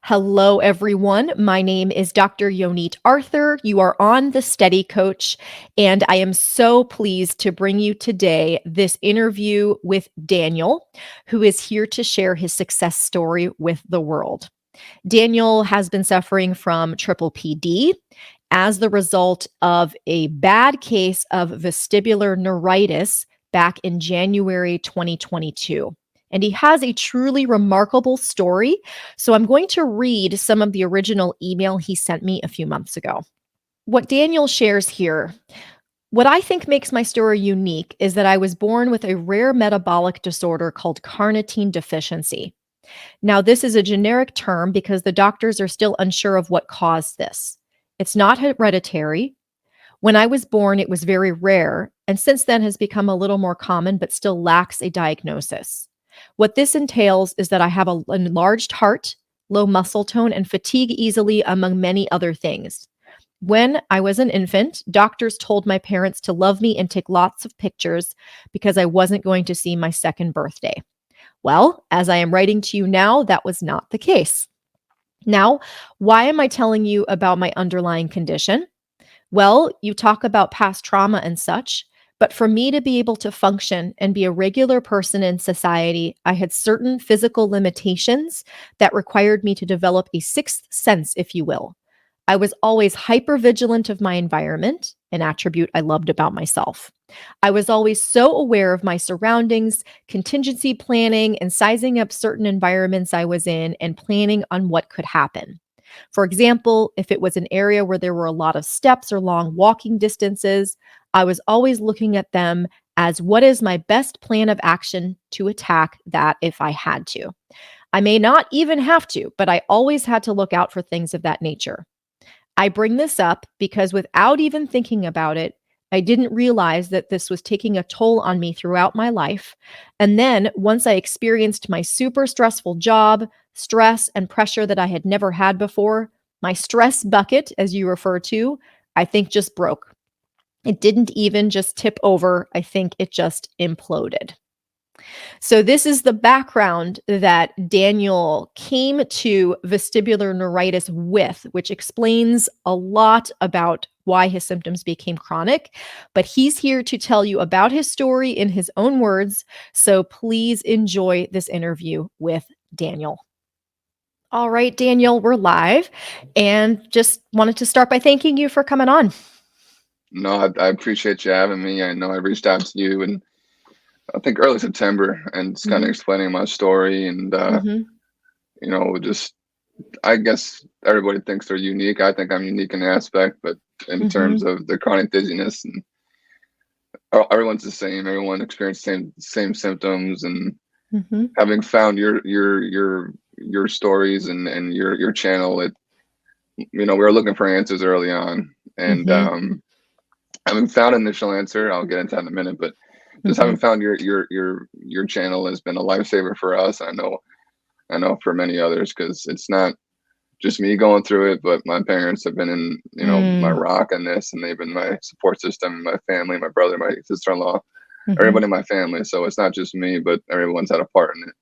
Hello, everyone. My name is Dr. Yonit Arthur. You are on the Steady Coach, and I am so pleased to bring you today this interview with Daniel, who is here to share his success story with the world. Daniel has been suffering from triple PD as the result of a bad case of vestibular neuritis back in January 2022. And he has a truly remarkable story. So I'm going to read some of the original email he sent me a few months ago. What Daniel shares here, what I think makes my story unique is that I was born with a rare metabolic disorder called carnitine deficiency. Now, this is a generic term because the doctors are still unsure of what caused this. It's not hereditary. When I was born, it was very rare, and since then has become a little more common, but still lacks a diagnosis. What this entails is that I have an enlarged heart, low muscle tone, and fatigue easily, among many other things. When I was an infant, doctors told my parents to love me and take lots of pictures because I wasn't going to see my second birthday. Well, as I am writing to you now, that was not the case. Now, why am I telling you about my underlying condition? Well, you talk about past trauma and such, but for me to be able to function and be a regular person in society, I had certain physical limitations that required me to develop a sixth sense, if you will. I was always hypervigilant of my environment, an attribute I loved about myself. I was always so aware of my surroundings, contingency planning, and sizing up certain environments I was in and planning on what could happen. For example, if it was an area where there were a lot of steps or long walking distances, I was always looking at them as what is my best plan of action to attack that if I had to. I may not even have to, but I always had to look out for things of that nature. I bring this up because without even thinking about it, I didn't realize that this was taking a toll on me throughout my life. And then once I experienced my super stressful job, stress, and pressure that I had never had before, my stress bucket, as you refer to, I think just broke. It didn't even just tip over. I think it just imploded. So, this is the background that Daniel came to vestibular neuritis with, which explains a lot about why his symptoms became chronic. But he's here to tell you about his story in his own words. So, please enjoy this interview with Daniel. All right, Daniel, we're live and just wanted to start by thanking you for coming on. No, I appreciate you having me. I know I reached out to you and I think early September and just kind of Mhm, explaining my story and mhm, just I guess everybody thinks they're unique. I think I'm unique in the aspect, but in terms mhm, of the chronic dizziness and everyone's the same. Everyone experiences same symptoms and mhm, having found your stories and your channel, we were looking for answers early on and mhm, having found an initial answer, I'll get into that in a minute, but just having mhm. found your channel has been a lifesaver for us. I know for many others because it's not just me going through it, but my parents have been in my Mm, rock in this, and they've been my support system, my family, my brother, my sister-in-law, mhm, everybody in my family. So it's not just me, but everyone's had a part in it,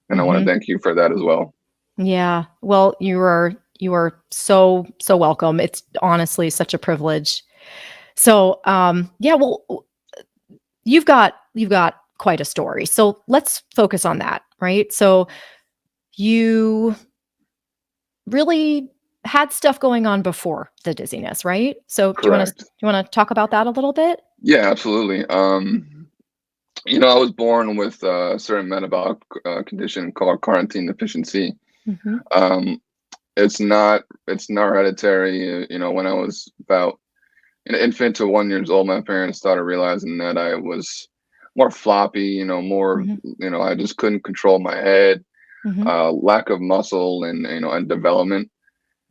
and I want to mhm. thank you for that as well. Yeah. Well, you are so welcome. It's honestly such a privilege. So, yeah, well, you've got quite a story. So let's focus on that, right? So you really had stuff going on before the dizziness, right? So Correct. do you want to talk about that a little bit? Yeah, absolutely. I was born with a certain metabolic condition called carnitine deficiency. Mhm. Um, it's not hereditary. When I was about an infant to 1 years old, my parents started realizing that I was more floppy. More. Mhm. I just couldn't control my head. Mhm. Lack of muscle and development.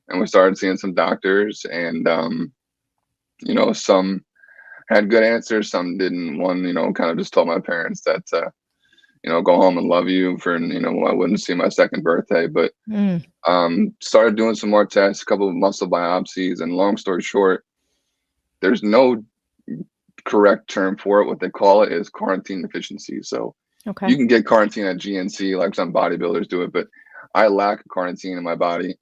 And we started seeing some doctors, and some had good answers, some didn't. One, kind of just told my parents that go home and love you for, I wouldn't see my second birthday, but Mm. started doing some more tests, a couple of muscle biopsies, and long story short, there's no correct term for it. What they call it is carnitine deficiency. So Okay. you can get carnitine at GNC, like some bodybuilders do it, but I lack carnitine in my body,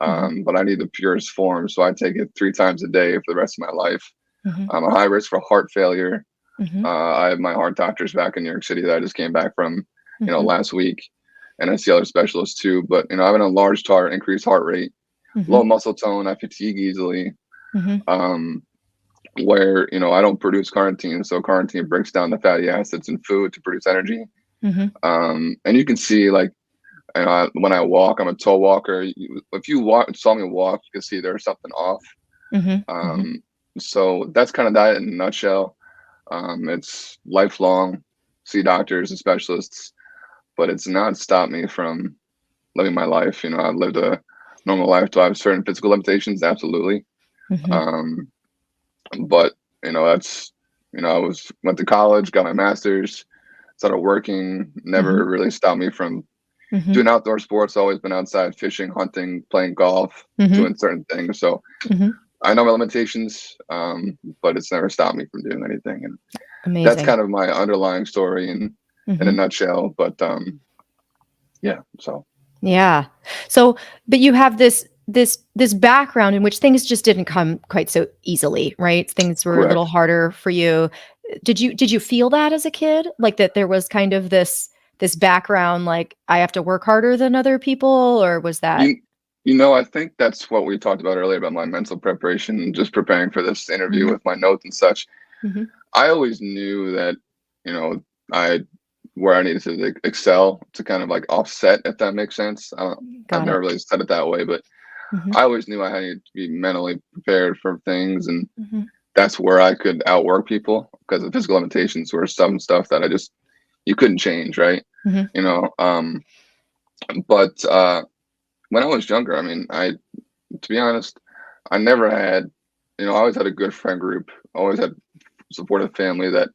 Mhm. but I need the purest form, so I take it 3 times a day for the rest of my life. Mhm. I'm a high risk for heart failure. Mhm. I have my heart doctors back in New York City that I just came back from, Mhm. last week, and I see other specialists too. But I have an enlarged heart, increased heart rate, Mhm. low muscle tone. I fatigue easily. Mhm. Um, where I don't produce carnitine, so carnitine breaks down the fatty acids in food to produce energy. Mhm. And you can see like when I walk, I'm a tall walker. If you saw me walk, you can see there's something off. Mhm. Mhm. Um, so that's kind of that in a nutshell. It's lifelong, see doctors and specialists, but it's not stopped me from living my life. I've lived a normal life. Do I have certain physical limitations? Absolutely. Mhm. Um, but that's I went to college, got my master's, started working. Mhm. Never really stopped me from Mhm. doing outdoor sports. Always been outside fishing, hunting, playing golf, Mhm. doing certain things. So Mhm. I know my limitations, but it's never stopped me from doing anything. And that's Amazing. kind of my underlying story in a Mhm. nutshell. But yeah, so Yeah. So, but you have this background in which things just didn't come quite so easily, right? Things were a little correct. harder for you. Did you feel that as a kid? Like that there was kind of this background like I have to work harder than other people, or was that You I think that's what we talked about earlier about my mental preparation and just preparing for this interview Mhm. with my notes and such. Mhm. I always knew that, you know, I where I needed to like, excel to kind of like offset, if that makes sense. I've Got never it. really said it that way, but Mhm. I always knew I had to be mentally prepared for things, and Mhm. that's where I could outwork people because the physical limitations were some stuff that you couldn't change, right? Mhm. You know, but when I was younger, I mean, to be honest, I never had, I always had a good friend group, always had supportive family that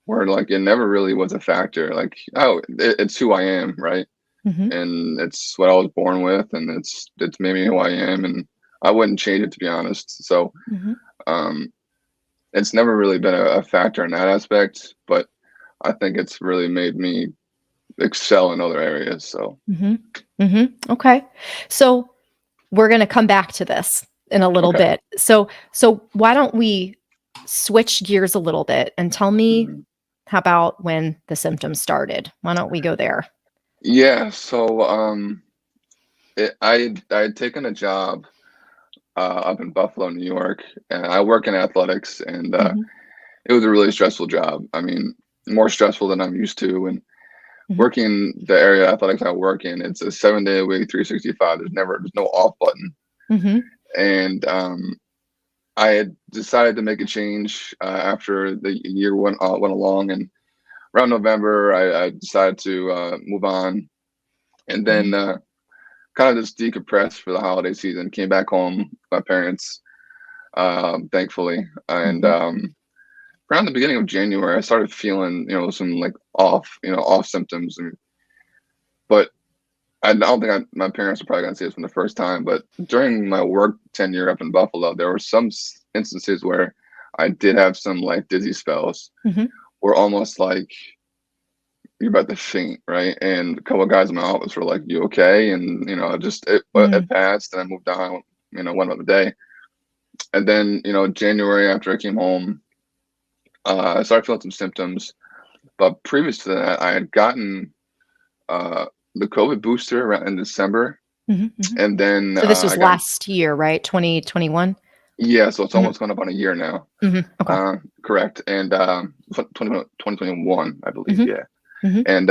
where like it never really was a factor. Like, oh, it's who I am, right? Mhm. And it's what I was born with, and it's made me who I am, and I wouldn't change it to be honest. So, Mhm. um, it's never really been a factor in that aspect, but I think it's really made me excel in other areas. So, Mhm. Mhm. Okay. So we're going to come back to this in a little okay. bit. So why don't we switch gears a little bit and tell me Mhm. how about when the symptoms started? Why don't we go there? Yeah. So, I had taken a job up in Buffalo, New York, and I work in athletics, and Mhm. it was a really stressful job. I mean, more stressful than I'm used to. And Mhm. working the area of athletics I work in, it's a 7 day a week, 365. There's no off button. Mhm. And I had decided to make a change after the year went along, and around November, I decided to move on, and then Mhm. kind of just decompress for the holiday season. Came back home with my parents, thankfully, and Mhm. around the beginning of January, I started feeling, some like off symptoms. But I don't think my parents are probably gonna see this from the first time. But during my work tenure up in Buffalo, there were some instances where I did have some like dizzy spells, Mhm. where almost like you're about to faint, right? And a couple of guys in my office were like, "You okay?" And just it Mm. passed, and I moved on. Went about the day, and then January after I came home, I started feeling some symptoms. But previous to that, I had gotten uh, the COVID booster around in December, Mhm. Mhm. and then So this I was got last year, right? 2021? yeah, so it's Mhm. almost gone up on a year now. Mhm. Okay. Correct, and 2021, I believe, Mhm. yeah, Mhm. and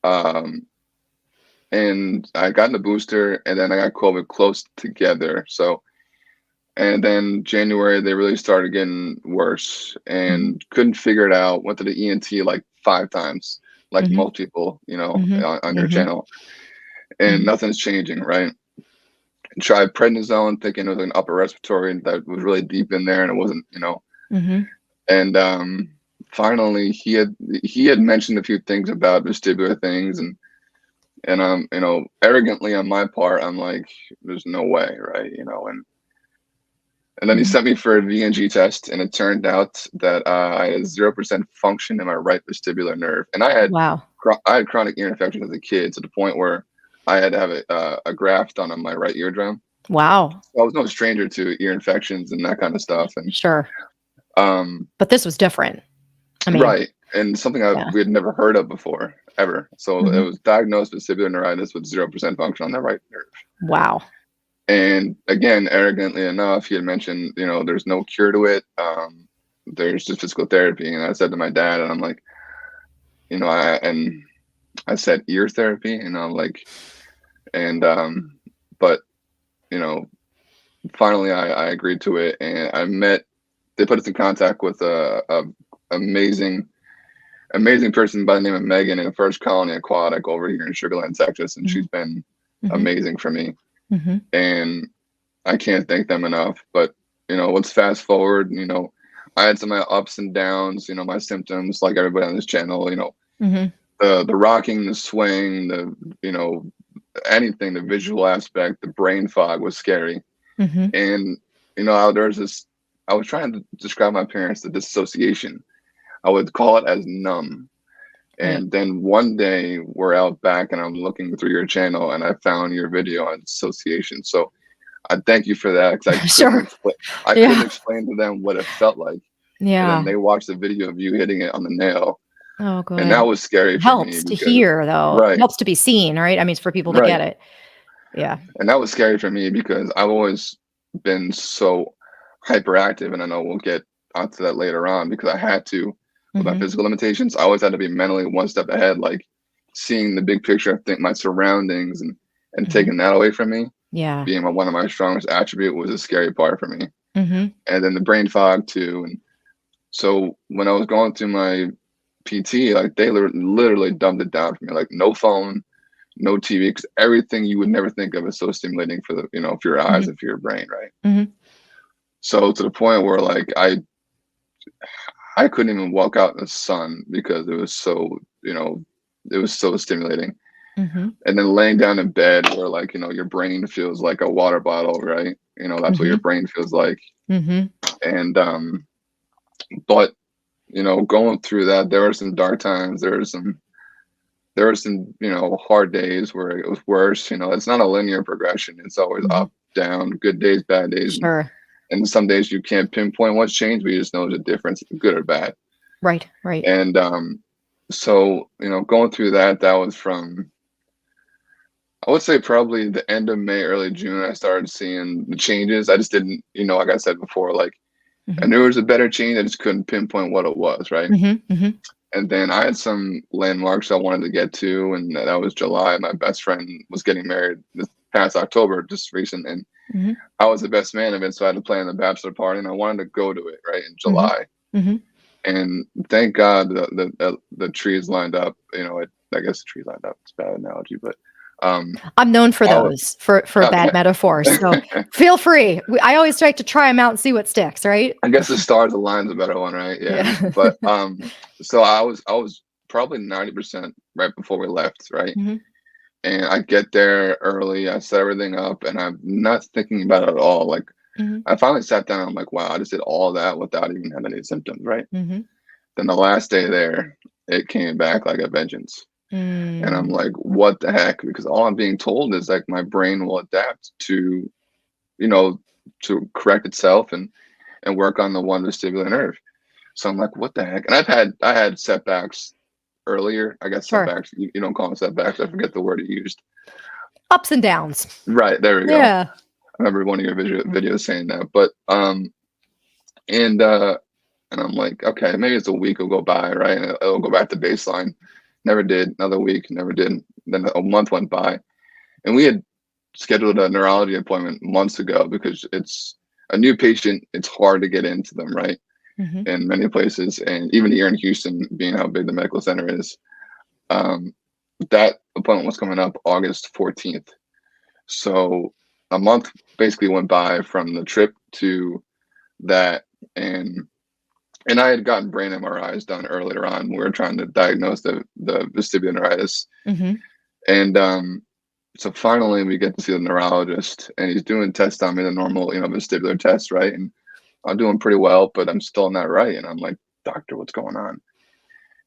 um, and I got the booster, and then I got COVID close together. So, and then January they really started getting worse, Mhm. and couldn't figure it out. Went to the ENT like 5 times, like Mhm. most people, Mhm. on your Mhm. channel, and Mhm. nothing's changing, right? Tried prednisone, thinking it was an upper respiratory that was really deep in there, and it wasn't, Mhm. And finally, he had mentioned a few things about vestibular things, and arrogantly on my part, I'm like, there's no way, right? And then he Mhm. sent me for a VNG test, and it turned out that I had 0% function in my right vestibular nerve, and Wow. I had chronic ear infection as a kid to the point where I had to have a graft done on my right eardrum. Wow. So I was no stranger to ear infections and that kind of stuff. And Sure. um, But this was different. I mean, right, and something yeah. we had never heard of before ever. So it Mhm. was diagnosed with vestibular neuritis with 0% function on that right nerve. Wow. And again, arrogantly enough, he had mentioned, there's no cure to it. There's just physical therapy. And I said to my dad, and I'm like, I said ear therapy, like, and but you know, finally I agreed to it, and they put us in contact with a amazing amazing person by the name of Megan in the First Colony Aquatic over here in Sugar Land, Texas, and Mhm. she's been Mhm. amazing for me. Mhm. And I can't thank them enough. But let's fast forward. I had some of my ups and downs. My symptoms, like everybody on this channel. Mhm. The rocking, the swaying, the anything, the visual aspect, the brain fog was scary. Mhm. And there's this. I was trying to describe my parents the dissociation. I would call it as numb. Right. And then one day we're out back and I'm looking through your channel and I found your video on dissociation. So I thank you for that because Sure. I couldn't Yeah. explain to them what it felt like. And then Yeah. they watched the video of you hitting it on the nail. Oh, And good. that was scary for me Helps to because hear, though. It right, helps to be seen, right? I mean, it's for people to get right. it. Yeah. And that was scary for me because I've always been so hyperactive, and I know we'll get onto that later on because I had to with my Mhm. physical limitations. I always had to be mentally one step ahead, like seeing the big picture, I think my surroundings and Mhm. taking that away from me, Yeah. being one of my strongest attribute was a scary part for me. Mhm. And then the brain fog too. And so when I was going through my PT, like they literally dumbed it down for me, like no phone, no TV, because everything you would never think of is so stimulating for for your eyes Mhm. and for your brain, right? Mhm. So to the point where like I couldn't even walk out in the sun because it was so it was so stimulating. Mhm. And then laying down in bed where like your brain feels like a water bottle, right? That's what your Mhm. brain feels like. Mhm. And but going through that, there were some dark times. There were some hard days where it was worse. It's not a linear progression. It's always Mhm. up, down, good days, bad days, Sure. and some days you can't pinpoint what's changed, but you just know the difference, good or bad. Right. Right. And so going through that, that was from I would say probably the end of May, early June. I started seeing the changes. I just didn't, like I said before, like I Mhm. knew it was a better change. I just couldn't pinpoint what it was, right? Mhm. Mhm. And then I had some landmarks I wanted to get to, and that was July. My best friend was getting married this past October, just recent, and Mhm. I was the best man of it, so I had to plan the bachelor party, and I wanted to go to it right in Mhm. July. Mhm. And thank God the trees lined up. I guess the trees lined up. It's a bad analogy, but I'm known for all those, for bad okay. metaphors, so feel free. I always like to try them out and see what sticks, right? I guess the stars align's a better one, right? Yeah. Yeah. But so I was probably 90% right before we left, right? Mhm. And I get there early, I set everything up, and I'm not thinking about it at all. Like Mhm. I finally sat down, I'm like, wow, I just did all that without even having any symptoms, right? Mhm. Then the last day there, it came back like a vengeance. And I'm Mm. like, what the heck? Because all I'm being told is like my brain will adapt you know, to correct itself and work on the one vestibular nerve. So I'm like, what the heck? And I had setbacks earlier. I guess Sure. setbacks. You don't call them setbacks. I forget the word you used. Ups and downs. Right, there we go. Yeah. I remember one of your videos saying that. But and and I'm like, okay, maybe it's a week will go by, right? And it'll go back to baseline. Never did. Another week, never did. Then a month went by, and we had scheduled a neurology appointment months ago because it's a new patient. It's hard to get into them, right? Mhm. In many places, and even here in Houston, being how big the medical center is, um, that appointment was coming up August 14th. So a month basically went by from the trip to that, and I had gotten brain MRIs done earlier on. We were trying to diagnose the vestibular neuritis, Mhm. and so finally we get to see the neurologist, and he's doing tests on me, the normal vestibular tests, right? And I'm doing pretty well, but I'm still not right, and I'm like, doctor, what's going on?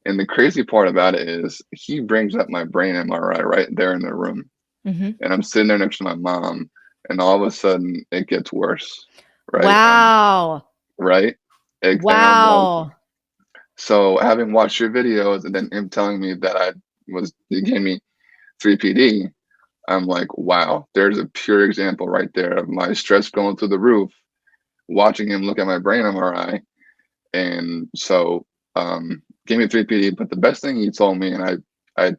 And the crazy part about it is he brings up my brain MRI right there in the room. Mhm. and I'm sitting there next to my mom, and all of a sudden it gets worse, right? Wow. Right? And I'm like, Wow. so having watched your videos and then him telling me that he gave me 3PD, I'm like, wow, there's a pure example right there of my stress going through the roof, watching him look at my brain MRI. And so, gave me 3PD. But the best thing he told me, and I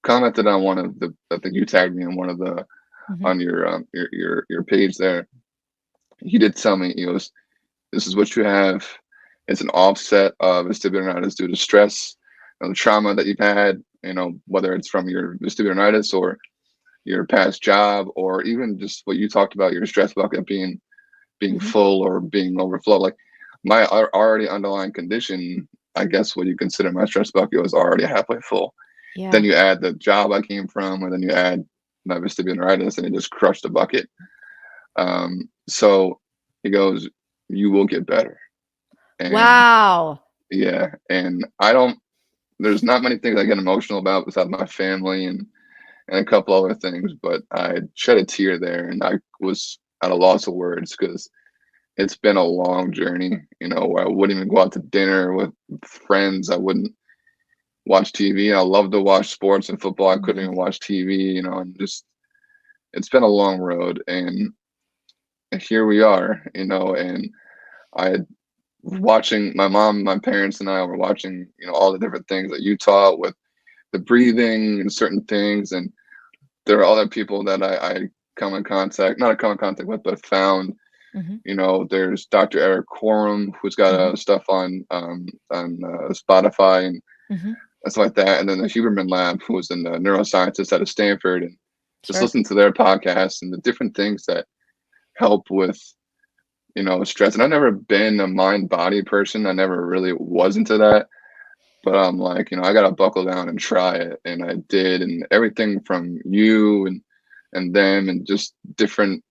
commented on one of I think you tagged me on one of Mhm. on your page there. He did tell me, he goes, this is what you have. It's an offset of vestibular due to stress, the trauma that you've had, whether it's from your vestibular or your past job, or even just what you talked about, your stress bucket being Mhm. full or being overflow. Like my already underlying condition, I guess what you consider my stress bucket was already halfway full. Then Yeah. you add the job I came from, and then you add my vestibular and it just crushed the bucket. So he goes, "You will get better." And Wow. yeah, and I don't. There's not many things I get emotional about besides my family and a couple other things, but I shed a tear there, and I was at a loss of words because it's been a long journey. Where I wouldn't even go out to dinner with friends. I wouldn't watch TV. I love to watch sports and football. I couldn't Mhm. even watch TV. And just it's been a long road, and here we are. And I watching my mom, my parents, and I were watching. All the different things that you taught with the breathing and certain things, and there are other people that I come in contact, not come in contact with, but found. Mhm. There's Dr. Eric Corum, who's got Mhm. stuff on Spotify and Mhm. stuff like that, and then the Huberman Lab, who was in the neuroscientist out of Stanford, and just Sure. listen to their podcasts and the different things that help with stress. And I've never been a mind body person. I never really was into that. But I'm like, I gotta buckle down and try it, and I did, and everything from you and them and just different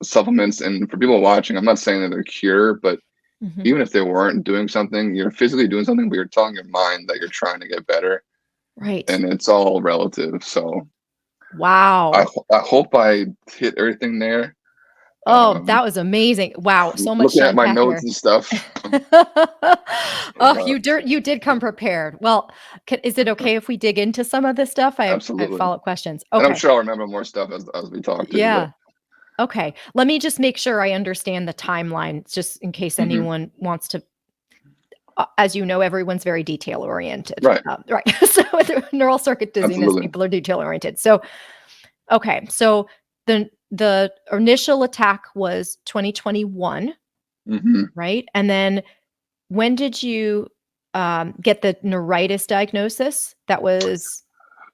supplements. And for people watching, I'm not saying that they're cure, but Mhm. even if they weren't doing something, you're physically doing something, but you're telling your mind that you're trying to get better, Right. and it's all relative. So Wow. I hope I hit everything there. Oh, that Um, was amazing. Wow, so much Looking to at my unpack notes there. and stuff, Oh, but you did come prepared. Well, is it okay if we dig into some of this stuff? I have absolutely, follow-up questions. and I'm Okay. sure I'll remember more stuff as we talk too. But Yeah. Okay. Let me just make sure I understand the timeline just in case mhm, anyone wants to as you know, everyone's very detail oriented. right, Right. So with neural circuit dizziness, absolutely. people are detail oriented. So, okay. So the initial attack was 2021, Hmm. right? And then when did you get the neuritis diagnosis? That was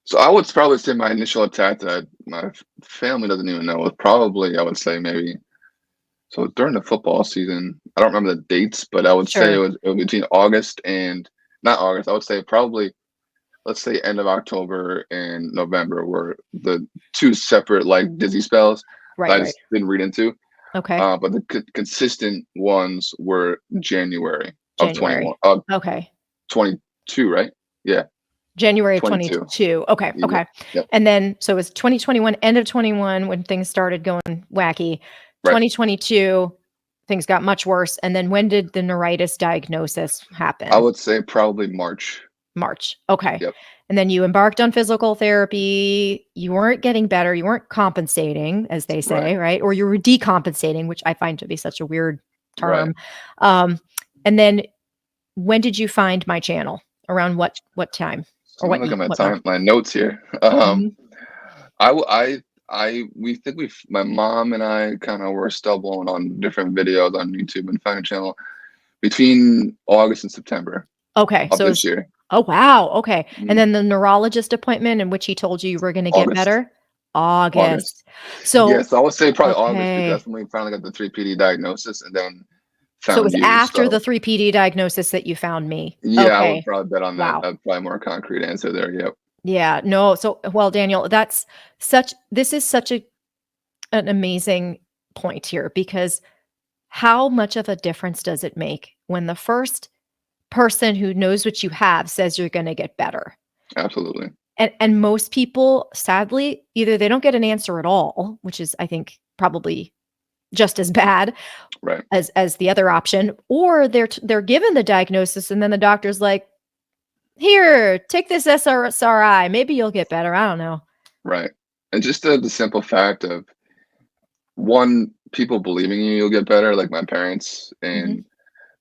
So I would probably say my initial attack that my family doesn't even know was probably, I would say, maybe so during the football season. I don't remember the dates, but I would say sure. it was between August and not August. I would say probably, let's say, end of October and November were the two separate like dizzy spells that Right, I right. just didn't read into. Okay. But the consistent ones were January of January. 21 of Okay. 22, right? Yeah, January of 22. 22. Okay, Yep. okay. Yep. And then so it was 2021, end of 21 when things started going wacky. Right. 2022, things got much worse, and then when did the neuritis diagnosis I happen? would say probably March. March. Okay. Yep. And then you embarked on physical therapy. You weren't getting better. You weren't compensating, as they Right. say, right? Or you were decompensating, which I find to be such a weird Right. term. Um, and then when did you find my channel? Around what time So or let me look at what month? my notes here. Mhm. We think my mom and I kind of were stumbling on different videos on YouTube and found a channel between August and September Okay, of so this it's year. oh, wow, okay, and Mhm. then the neurologist appointment in which he told you were gonna get August. better? August. August. So Yes, I would say probably August because okay. that's when we finally got the 3PD diagnosis and then So it found was you. after the So 3 PD diagnosis that you found me. yeah, I would Okay. probably bet on that. Wow. That's probably more concrete answer there. Yep. Yeah, no, so well, Daniel, that's this is such an amazing point here because how much of a difference does it make when the first person who knows what you have says you're gonna get better? Absolutely. And most people, sadly, either they don't get an answer at all, which is, I think, probably just as bad Right. as the other option, or they're given the diagnosis and then the doctor's like, "Here, take this SRSRI, maybe you'll get better." I don't know. Right. And just the simple fact of one, people believing you'll get better, like my parents, Mhm, and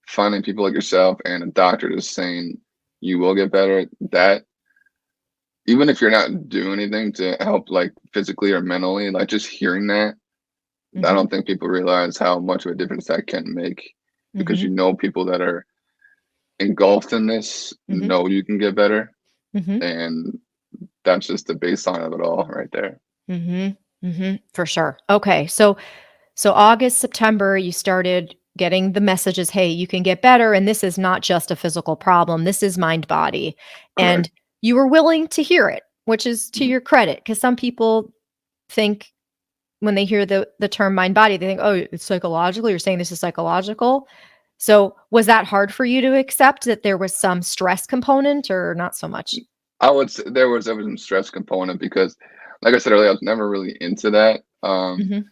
finding people like yourself and a doctor just saying you will get better, that even if you're not doing anything to help like physically or mentally, like just hearing that, I mhm, don't think people realize how much of a difference that can make because mhm, you know people that are engulfed in this mhm, know you can get better. mhm, And that's just the baseline of it all right there. mhm, mhm, for sure. Okay, so August, September, you started getting the messages, "Hey, you can get better, and this is not just a physical problem. This is mind body." Correct. And you were willing to hear it, which is to Mhm. your credit, because some people think when they hear the term mind body, they think, "Oh, it's psychological. You're saying this is psychological." So, was that hard for you to accept that there was some stress component or not so much? I would say there was some stress component because, like I said earlier, I was never really into that. Mhm.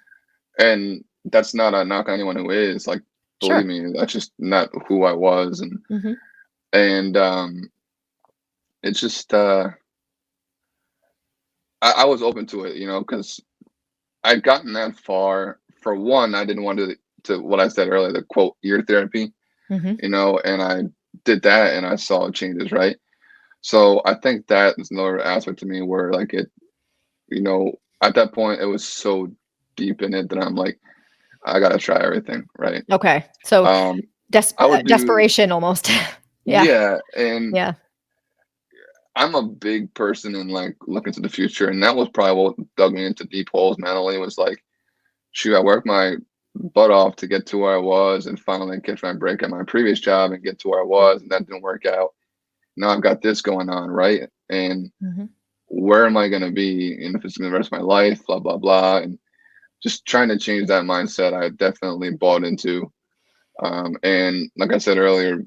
And that's not a knock on anyone who is. Like, believe Sure. me, that's just not who I was. Mhm. And it's just I was open to it, because I'd gotten that far. For one, I didn't want to what I said earlier, the quote ear therapy, Mhm. and I did that and I saw changes, right? So I think that is another aspect to me where like at that point it was so deep in it that I'm like, I gotta try everything, right? Okay. So, Um, I would do, desperation almost. Yeah. yeah, and Yeah. I'm a big person in like looking to the future, and that was probably what dug me into deep holes mentally. Was like, shoot, I worked my butt off to get to where I was, and finally catch my break at my previous job and get to where I was, and that didn't work out. Now I've got this going on, right? And Mhm. where am I going to be in if it's the rest of my life? Blah blah blah, and just trying to change that mindset. I definitely bought into, and like I said earlier,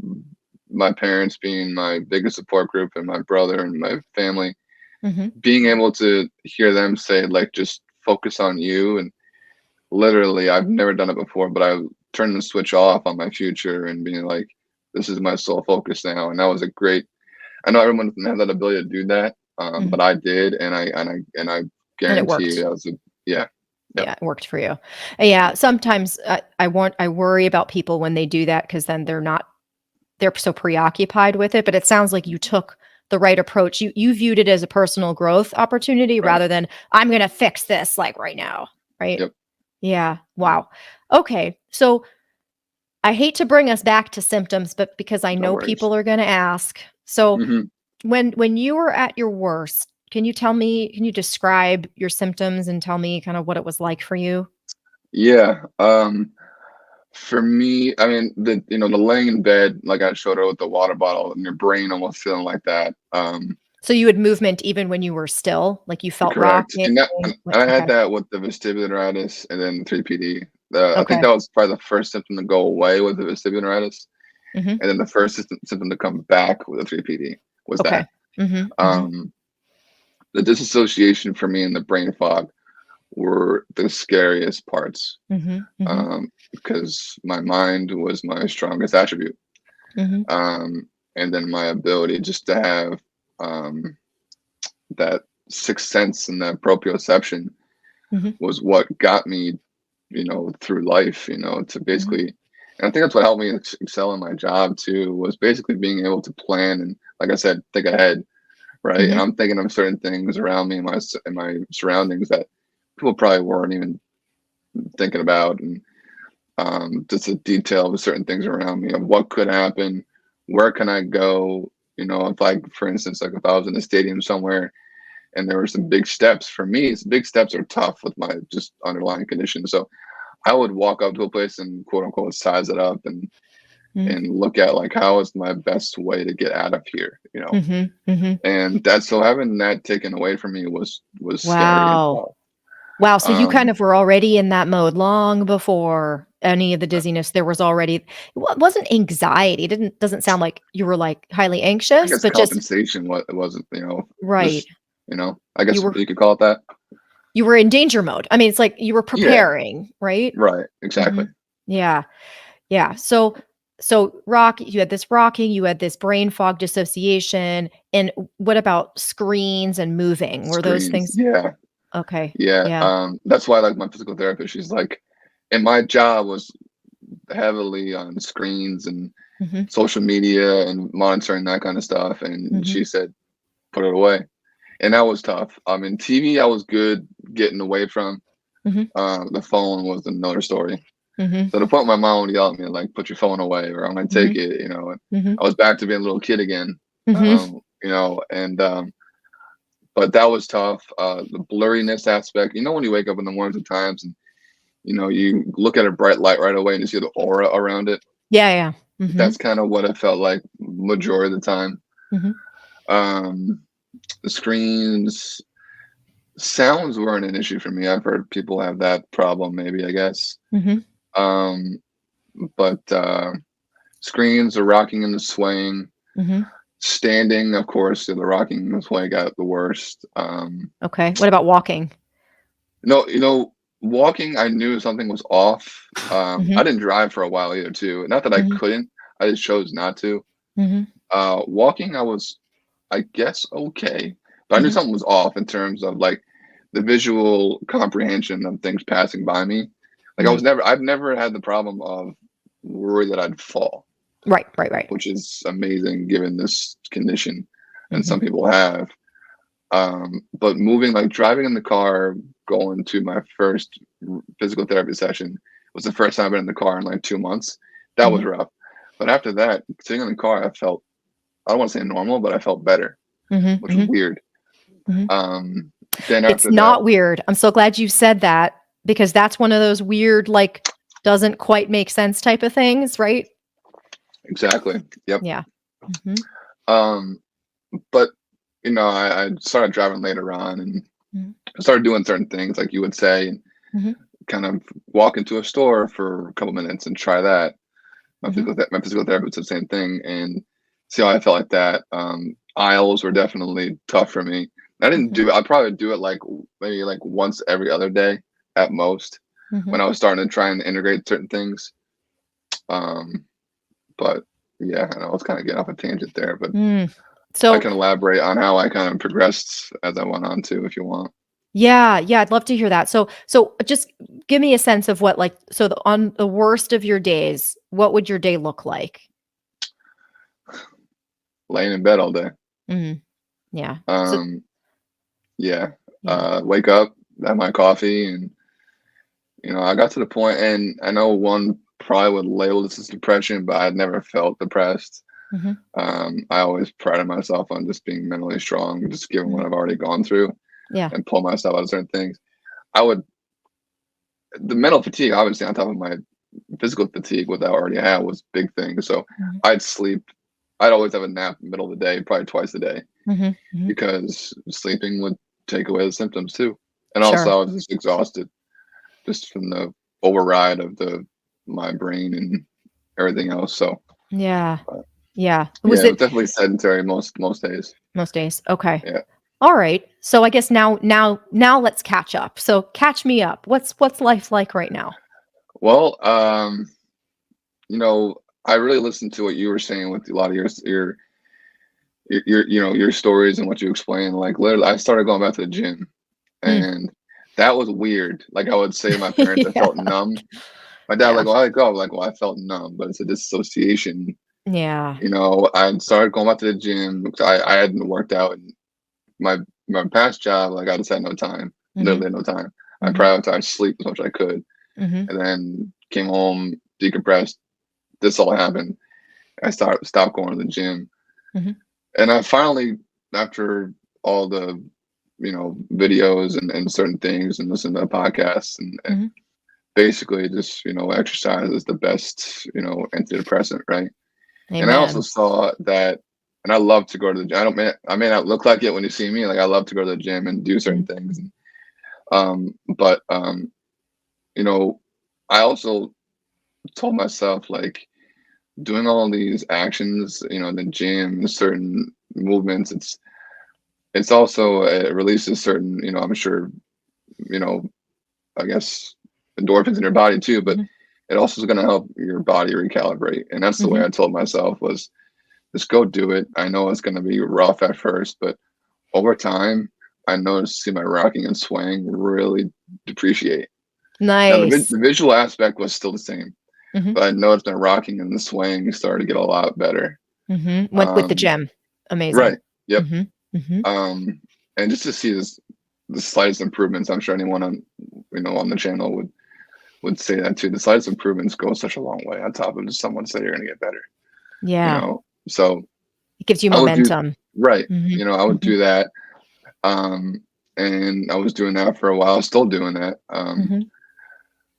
my parents being my biggest support group, and my brother and my family, Mhm. being able to hear them say like, just focus on you. And literally, I've never done it before, but I turned the switch off on my future and being like, this is my sole focus now. And that was a great, I know everyone doesn't have that ability to do that, Mhm. but I did. And I And it guarantee you worked. that was yeah. Yep. Yeah, it worked for you. Yeah, sometimes I worry about people when they do that because then they're so preoccupied with it, but it sounds like you took the right approach. You viewed it as a personal growth opportunity Right. rather than, "I'm gonna fix this, like, right now." Right? Yep. Yeah. Wow. Okay. So, I hate to bring us back to symptoms, but because I No know worries. people are gonna ask. So, Hmm. when you were at your worst, can you describe your symptoms and tell me kind of what it was like for you? Yeah. For me, I mean, the laying in bed, like I showed her with the water bottle, and your brain almost feeling like that. So you had movement even when you were still, like you felt Correct. rocking? And I had Okay. that with the vestibularitis and then the 3PD. I think Okay. that was probably the first symptom to go away with the vestibularitis, Mhm. and then the first symptom to come back with the 3PD was Okay. that. Mhm. Mhm. Um, the disassociation for me and the brain fog were the scariest parts, Mhm. Mhm. because my mind was my strongest attribute, Mhm. um, and then my ability just to have um, that sixth sense and that proprioception Mhm. was what got me, through life, to Mhm. basically, and I think that's what helped me excel in my job too, was basically being able to plan and, like I said, think ahead, right? And Mhm. I'm thinking of certain things around me in my surroundings that people probably weren't even thinking about, and just the detail of certain things around me of what could happen, where can I go, if like for instance, like if I was in a stadium somewhere and there were some big steps for me, big steps are tough with my just underlying condition. So I would walk up to a place and quote unquote size it up Mhm. and look at like how is my best way to get out of here, Mhm. Mhm. and that's so having that taken away from me was scary and Wow. tough. Wow, so you kind um of were already in that mode long before any of the dizziness. There was already it wasn't anxiety. It doesn't sound like you were, like, highly I anxious, guess but just compensation, what it wasn't, right. just I You guess were you could call it that. you were in danger mode. I mean, it's like you were Yeah, preparing, right? right, exactly. Mhm. Yeah. Yeah. You had this rocking, you had this brain fog, dissociation, and what about screens and moving? Were those Screens, things yeah, okay. yeah. Yeah. That's why like my physical therapist, she's like, and my job was heavily on screens and Mhm. social media and monitoring that kind of stuff. And Mhm. she said, put it away. And that was tough. I mean, TV, I was good getting away from. Mhm. The phone was another story. Mhm. So the point my mom would yell at me, like, put your phone away or I'm going to take Mhm. it, and Mhm. I was back to being a little kid again, Mhm. and, but that was tough. The blurriness aspect, when you wake up in the mornings at times and, you look at a bright light right away and you see the aura around it. Yeah, yeah. Mhm. That's kind of what it felt like majority of the time. Mhm. Um, the screens, sounds weren't an issue for me. I've heard people have that problem, maybe, I guess. Mhm. Um, but screens, the rocking and the swaying, Mhm. standing, of course, the rocking and the swaying got the worst. Okay. What about walking? No, walking, I knew something was off. I Mhm. didn't drive for a while either, too. Not that I Mhm. couldn't, I just chose not to. Mhm. Walking, I was, I guess, okay, but I knew Mhm. something was off in terms of like the visual comprehension of things passing by me. Like Mhm. I've never had the problem of worry that I'd fall, Right, right, right. which is amazing given this condition, and Mhm. some people have. But moving, like driving in the car, going to my first physical therapy session was the first time I've been in the car in like 2 months. That was Mhm. rough. But after that, sitting in the car, I don't want to say normal, but I felt better, Mhm. which was Mhm. weird. Mhm. Um, then It's after that, not weird. I'm so glad you said that because that's one of those weird, like, doesn't quite make sense type of things, right? exactly. Yep. Yeah. Mhm. Um, but I started driving later on and Mhm. I started doing certain things like you would say, and Mhm. kind of walk into a store for a couple minutes and try that. Mhm. My physical therapist did the same thing and see how I felt like that. Aisles were definitely tough for me. Mhm. I'd probably do it like maybe like once every other day at most when Mhm. I was starting to try and integrate certain things. Um, but yeah, I know I was kind of getting off a tangent there, but Mm. I So, can elaborate on how I kind of progressed as I went on too, if you want. yeah, yeah, I'd love to hear that. So just give me a sense of what, like, on the worst of your days, what would your day look like? Laying in bed all day. Mhm. Yeah. So Um, yeah. yeah. Wake up, have my coffee, and I got to the point, and I know one probably would label this as depression, but I'd never felt depressed. Mhm. I always prided myself on just being mentally strong, just given what Mhm. I've already gone through, Yeah. and pull myself out of certain things. I would The mental fatigue, obviously, on top of my physical fatigue, what I already had was a big thing. So Mhm. I'd sleep. I'd always have a nap in the middle of the day, probably twice a day, Mhm. Mhm. because sleeping would take away the symptoms too. And also, Sure. I was just exhausted, just from the override of the my brain and everything else. So Yeah. Yeah. Was yeah, it was it definitely sedentary most days. most days? Okay. Yeah. All right. So I guess now let's catch up. So catch me up. What's life like right now? Well, I really listened to what you were saying with a lot of your stories and what you explained. Like literally, I started going back to the gym, Mm. and that was weird. Like I would say to my parents, I Yeah. felt numb. My dad Yeah. like, "Well, I go." I'm like, "Well, I felt numb, but it's a dissociation." Yeah. I started going back to the gym because I hadn't worked out in my my past job. Like I just had no time, Mhm. literally no time. I Mhm. prioritized sleep as much as I could, Mhm. and then came home, decompressed. This all happened. I stopped going to the gym, Mhm. and I finally, after all the videos and certain things and listen to podcasts and Mhm. basically just exercise is the best antidepressant, right? And I also Amen. saw that, and I love to go to the gym. I may not look like it when you see me. Like I love to go to the gym and do certain Mhm. things. But you know, I also told myself like doing all these actions, the gym, certain movements. it's also, it releases certain, I'm sure, you know, I guess endorphins in your body too, but Mhm, it also is going to help your body recalibrate. And that's the way mhm. I told myself was just go do it. I know it's going to be rough at first, but over time, I noticed see my rocking and swaying really depreciate. Now Nice. the visual aspect was still the same, Mhm, but I noticed my rocking and the swaying started to get a lot better. mhm. Went with the Um, gym. Amazing. right. Yep. Mhm, mhm. And just to see the slightest improvements, I'm sure anyone on on the channel would say that too. The slightest improvements go such a long way on top of just someone saying you're gonna get better. Yeah. So It gives you I would do momentum. right. Mhm, I would mhm, do that. And I was doing that for a while, still doing that. mhm,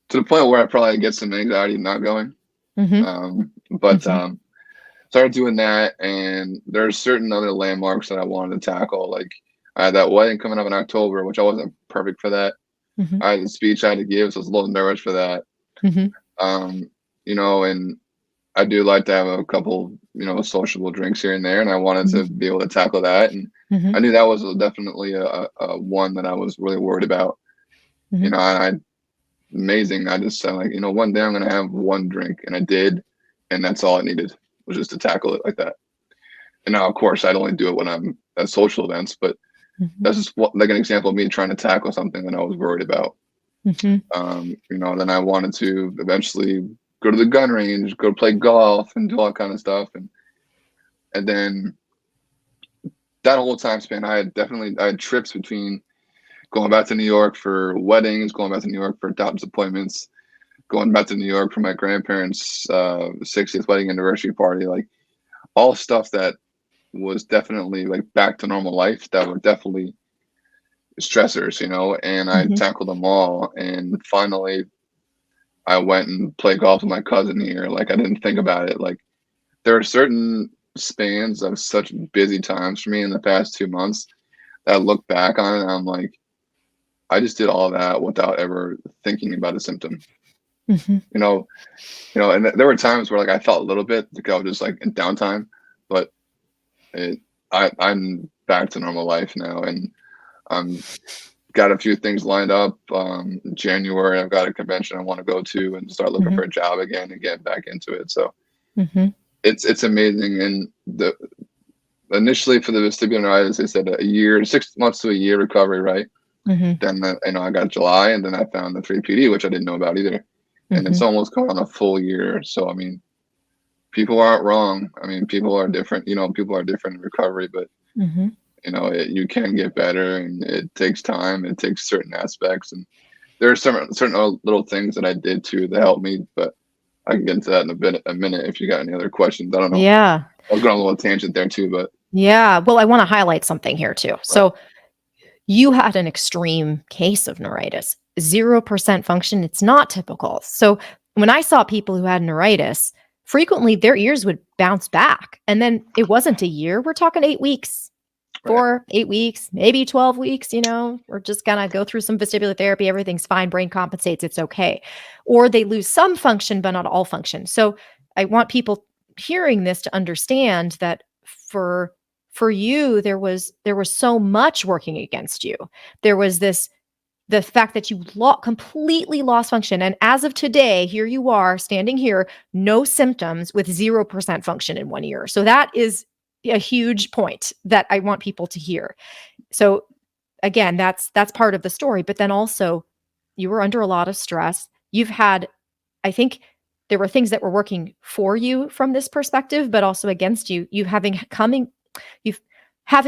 To the point where I probably get some anxiety not going. mhm, But mhm. started doing that, and there's certain other landmarks that I wanted to tackle. Like I had that wedding coming up in October, which I wasn't perfect for that. Mhm, I had a speech I had to give, so I was a little nervous for that. mhm, Um, and I do like to have a couple, sociable drinks here and there, and I wanted to mhm, be able to tackle that. And mhm, I knew that was definitely a one that I was really worried about. mhm, I amazing. I just said like, one day I'm gonna have one drink, and I did, and that's all I needed was just to tackle it like that. And now, of course, I'd only do it when I'm at social events, but mhm, that's just like an example of me trying to tackle something that I was worried about. mhm, Then I wanted to eventually go to the gun range, go play golf, and do all that kind of stuff. And then that whole time span, I had trips between going back to New York for weddings, going back to New York for doctor's appointments, going back to New York for my grandparents' 60th wedding anniversary party, like all stuff that was definitely like back to normal life that were definitely stressors, and I mhm, tackled them all. And finally, I went and played golf with my cousin here. Like, I didn't think about it. Like, there are certain spans of such busy times for me in the past 2 months that I look back on and I'm like, I just did all that without ever thinking about a symptom. mhm. You know, and there were times where like I felt a little bit like I was just like in downtime, but it, I'm back to normal life now, and I'm got a few things lined up. January, I've got a convention I want to go to and start looking Mhm, for a job again and get back into it. So mhm, it's amazing. And the initially for the vestibular neuritis, they said a year, 6 months to a year recovery, right? mhm, Then I got July, and then I found the 3PD, which I didn't know about either, and it's mhm, almost gone a full year. So I mean, people aren't wrong. I mean, people are different. People are different in recovery, but mhm. you can get better, and it takes time. It takes certain aspects, and there are certain little things that I did too that helped me. But I can get into that in a minute if you got any other questions. I don't know. Yeah, I was going on a little tangent there too, but yeah. Well, I wanna highlight something here too. right, So, you had an extreme case of neuritis, 0% function, it's not typical. So, when I saw people who had neuritis, frequently their ears would bounce back, and then it wasn't a year, we're talking 8 weeks. right, 4, 8 weeks, maybe 12 weeks, we're just gonna go through some vestibular therapy, everything's fine, brain compensates, it's okay. Or they lose some function, but not all function. So I want people hearing this to understand that for you, there was so much working against you. There was the fact that you completely lost function. And as of today, here you are standing here, no symptoms with 0% function in 1 year. So that is a huge point that I want people to hear. So again, that's part of the story. But then also, you were under a lot of stress. I think there were things that were working for you from this perspective, but also against you. You've having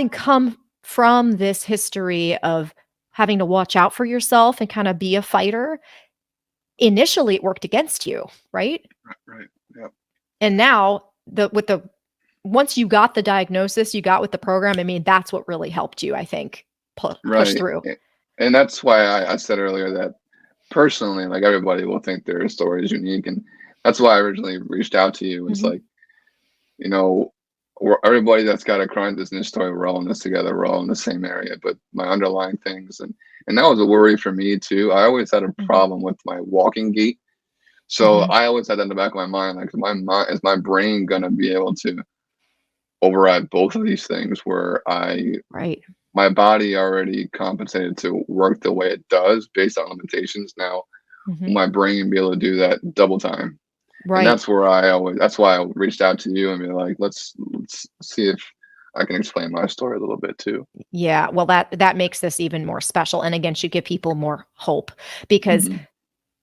come from this history of having to watch out for yourself and kind of be a fighter. Initially, it worked against you, right? right, yeah, And now the once you got the diagnosis, you got with the program, I mean, that's what really helped you, I think, push right. through. And that's why I said earlier that personally, like everybody will think their story is unique, and that's why I originally reached out to you. It's Mhm, like, you know, everybody that's got a chronic dizziness story, we're all in this together. We're all in the same area, but my underlying things, and that was a worry for me too. I always had a mhm, problem with my walking gait, so mhm, I always had that in the back of my mind. Like, is my brain gonna be able to override both of these things? Where I right. my body already compensated to work the way it does based on limitations. Now, will Mhm. my brain be able to do that double time? And Right. that's why I reached out to you and be like, let's see if I can explain my story a little bit too. Yeah, well, that makes this even more special, and again, should give people more hope because, Hmm.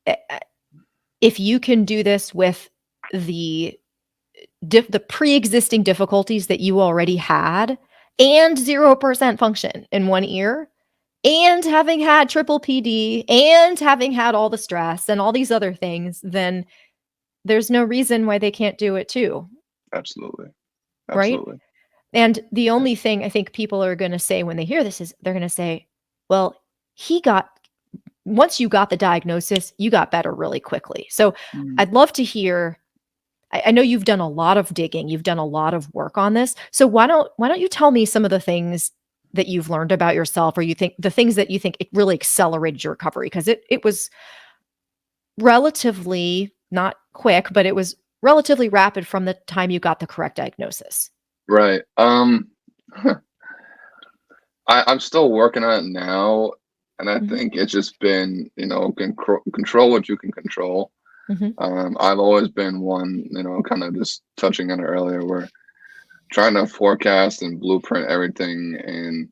eh, if you can do this with the the pre-existing difficulties that you already had and 0% function in one ear and having had triple PD and having had all the stress and all these other things, then there's no reason why they can't do it too, Absolutely. right? Absolutely. And the Yeah. only thing I think people are gonna say when they hear this is they're gonna say, "Well, he got once you got the diagnosis, you got better really quickly." So, Mhm. I'd love to hear I know you've done a lot of digging, you've done a lot of work on this. So why don't you tell me some of the things that you've learned about yourself or you think the things that you think it really accelerated your recovery? Because it was relatively not quick, but it was relatively rapid from the time you got the correct diagnosis. Right. I'm still working on it now, and I Mhm, think it's just been, control what you can control. mhm, I've always been one, kind of just touching on it earlier, where trying to forecast and blueprint everything, and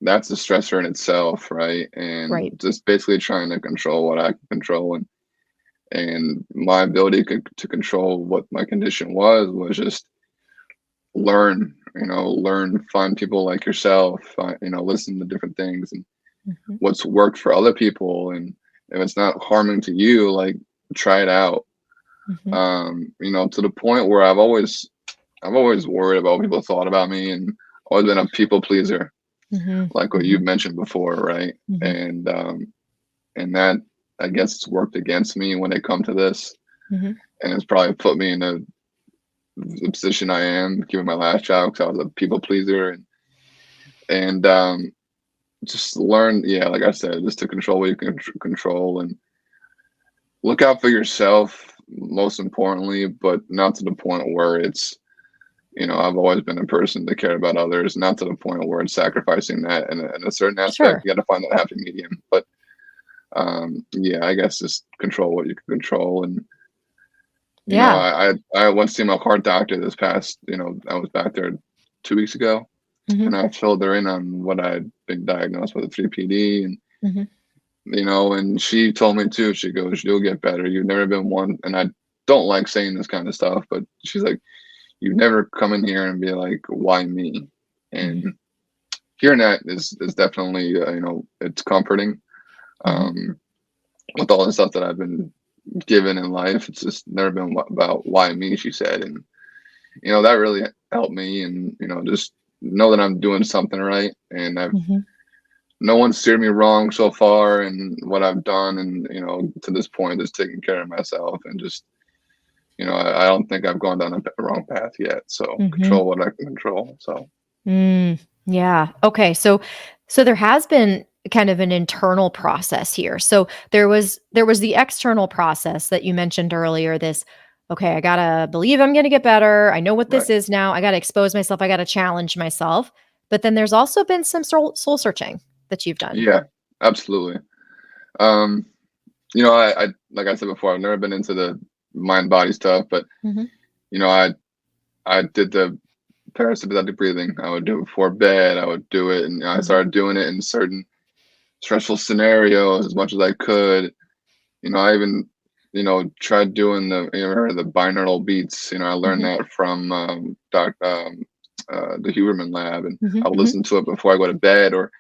that's a stressor in itself, right? And right. just basically trying to control what I can control, and my ability to control what my condition was just learn, find people like yourself, listen to different things and Mhm, what's worked for other people, and if it's not harming to you, like try it out. mhm, To the point where I've always worried about what people thought about me, and always been a people pleaser, mhm, like what you've mhm, mentioned before, right? mhm, And that, I guess, it's worked against me when it come to this, mhm. and it's probably put me in the position I am given my last job because I was a people pleaser, and just learn, yeah, like I said, just to control what you can control, and look out for yourself most importantly, but not to the point where it's, I've always been a person that cared about others, not to the point where it's sacrificing that in a certain aspect. Sure. You got to find that happy medium. But yeah, I guess just control what you can control. And Yeah. I went to see my heart doctor this past, I was back there 2 weeks ago, Mhm, and I filled her in on what I'd been diagnosed with a 3PD, and mhm, and she told me too. She goes, "You'll get better. You've never been one." And I don't like saying this kind of stuff, but she's like, "You've never come in here and be like, why me?" mhm, And hearing that is definitely it's comforting. mhm. Um, with all the stuff that I've been given in life, it's just never been about why me. She said, and that really helped me, and just know that I'm doing something right, and I've Mhm. no one steered me wrong so far, and what I've done, and to this point, is taking care of myself, and just I don't think I've gone down the wrong path yet. So Mhm. control what I can control. So Yeah. Okay. So there has been kind of an internal process here. So there was the external process that you mentioned earlier. This, okay, I gotta believe I'm gonna get better. I know what this right, is now. I gotta expose myself. I gotta challenge myself. But then there's also been some soul searching that you've done. yeah, absolutely. Um, I like I said before, I've never been into the mind body stuff, but Hmm. you know, I I did the parasympathetic breathing. I would do it before bed. I would do it, and I Hmm. started doing it in certain stressful scenarios as much as I could. I even tried doing the binaural beats. I learned Hmm. that from the Huberman Lab, and Hmm. I would Hmm. listen to it before I go to bed, or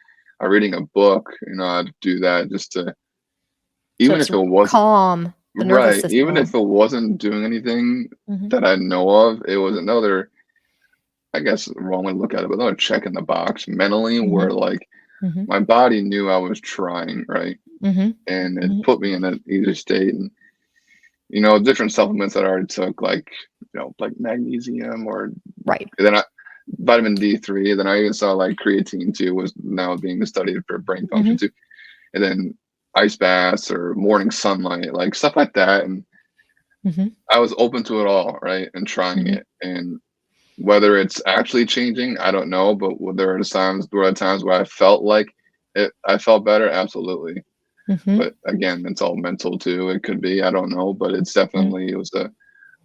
reading a book. I'd do that just to, So even it's if it wasn't calm the nervous right, even if system. it wasn't doing anything Hmm. that I know of, it was another, I guess, wrong way to look at it, but another check in the box mentally, Hmm. where like Hmm. my body knew I was trying, right, Hmm. and it Hmm. put me in an easier state. And different supplements that I already took, like magnesium, or Right. then vitamin D3. Then I even saw like creatine too was now being studied for brain function Hmm. too. And then ice baths or morning sunlight, like stuff like that. And Hmm. I was open to it all, right, and trying Hmm. it. And Whether it's actually changing, I don't know, but there are times where I felt like I felt better, absolutely. Mhm. But again, it's all mental too. It could be, I don't know, but Mhm. it was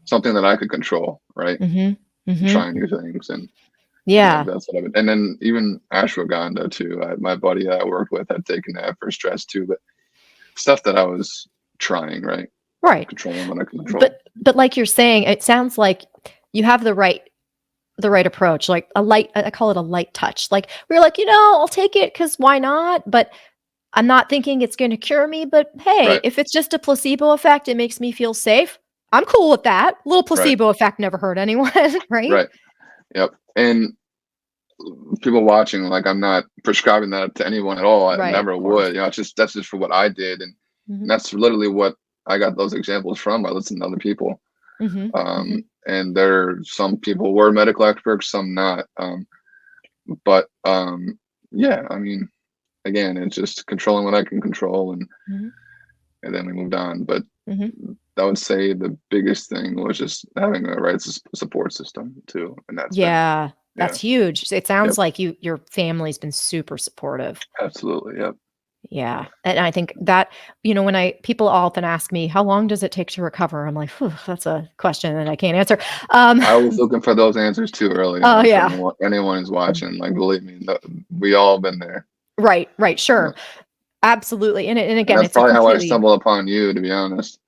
something that I could control, right? Mhm. Mhm. Trying new things, and Yeah. that's what I've been. And then even ashwagandha too. My buddy that I worked with had taken that for stress too, but stuff that I was trying, right? Right. Controlling what I can control. But like you're saying, it sounds like you have the right approach, like a light I call it a light touch. Like, we're like, I'll take it because why not? But I'm not thinking it's gonna cure me, but hey, Right, if it's just a placebo effect, it makes me feel safe, I'm cool with that. Little right, placebo effect never hurt anyone, right? right. Yep. And people watching, like, I'm not prescribing that to anyone at all. I Right, of never course. would. It's just that's just for what I did, and Mhm. that's literally what I got those examples from. I listened to other people, Mhm. Mhm. and some people were medical experts, some not. But yeah, I mean, again, it's just controlling what I can control, Mhm. and then we moved on. But Mhm. I would say the biggest thing was just having the right support system too, and that's been Yeah, yeah, that's huge. It sounds yep, like your family's been super supportive. absolutely, yep, Yeah, and I think that, when I people often ask me, "How long does it take to recover?" I'm like, "Phew, that's a question that I can't answer." Um, I was looking for those answers too early oh, on for yeah. anyone who's watching. Like, believe me, we all been there. Right, right, Yeah. sure. Absolutely, and And again, that's it's a probably how I completely stumbled upon you, to be honest.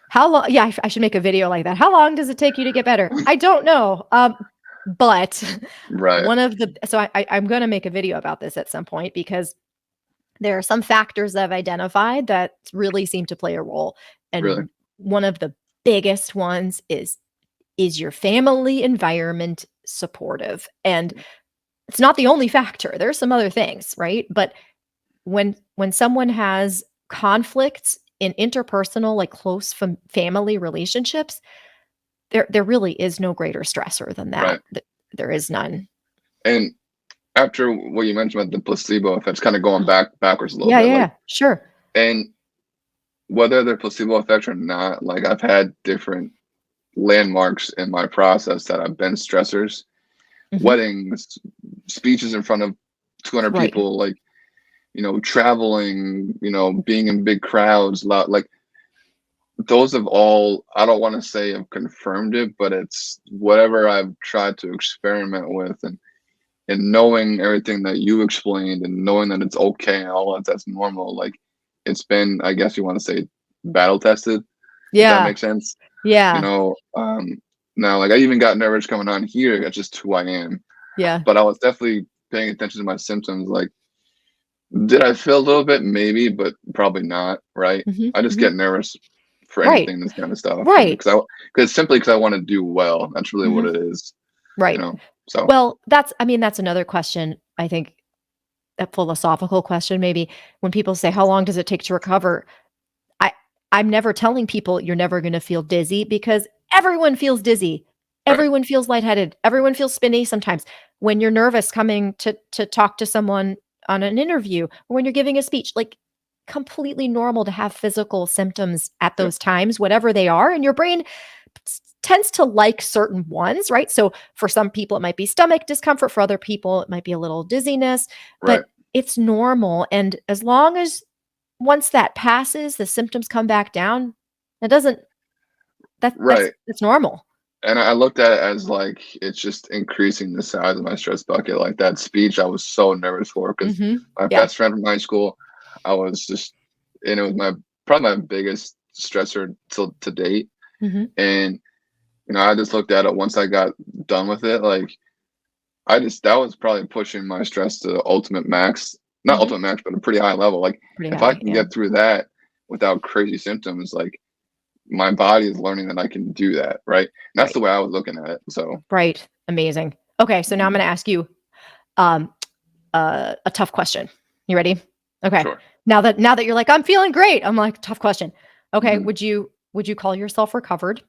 how long yeah, I should make a video like that. How long does it take you to get better? I don't know, but Right, one of the so I'm gonna make a video about this at some point because there are some factors that I've identified that really seem to play a role, really. and one of the biggest ones is your family environment supportive? And it's not the only factor. There's some other things, right? But when someone has conflicts in interpersonal, like close family relationships, there really is no greater stressor than that. Right. There is none. And after what you mentioned about the placebo effects, kind of going backwards a little Yeah, bit, yeah, like, yeah. Sure. and whether they're placebo effects or not, like, I've had different landmarks in my process that have been stressors, Mhm. weddings, speeches in front of 200 Right. people, like, traveling, being in big crowds, lot like those have all, I don't want to say have confirmed it, but it's whatever I've tried to experiment with, and knowing everything that you explained and knowing that it's okay and all that's normal, like, it's been, I guess you want to say, battle tested, if that Yeah. makes sense. You Yeah. know, now, like, I even got nervous coming on here. That's just who I am. Yeah. But I was definitely paying attention to my symptoms. Like, did I feel a little bit? Maybe, but probably not. Right? Mhm. I just Mhm. get nervous for Right. anything, this kind of stuff, and Right. because I want to do well. That's really what Mhm. it is. You Right. know. So Well, that's another question, I think, a philosophical question maybe. When people say, "How long does it take to recover?" I I'm never telling people you're never gonna feel dizzy because everyone feels dizzy. right, Everyone feels lightheaded. Everyone feels spinny sometimes. When you're nervous coming to talk to someone on an interview or when you're giving a speech, like, completely normal to have physical symptoms at yep, those times, whatever they are, and your brain tends to like certain ones, right? So for some people, it might be stomach discomfort. For other people, it might be a little dizziness, right, but it's normal. And as long as once that passes, the symptoms come back down, that doesn't right. that's normal. And I looked at it as like it's just increasing the size of my stress bucket. Like that speech, I was so nervous for because Mhm. my Yeah. best friend from high school, I was just, and it was probably my biggest stressor to date. Mhm. And I just looked at it once I got done with it. Like, that was probably pushing my stress to the ultimate max, not Mhm. ultimate max, but a pretty high level. Like, Pretty if I high, can yeah. get through that without crazy symptoms, like, my body is learning that I can do that, right? And that's Right. the way I was looking at it. So, Right. Amazing. Okay, so now I'm mhm, gonna ask you, um, a tough question. You ready? Okay. sure. Now that you're like, "I'm feeling great," I'm like, "Tough question." Okay, Mhm. would you call yourself recovered?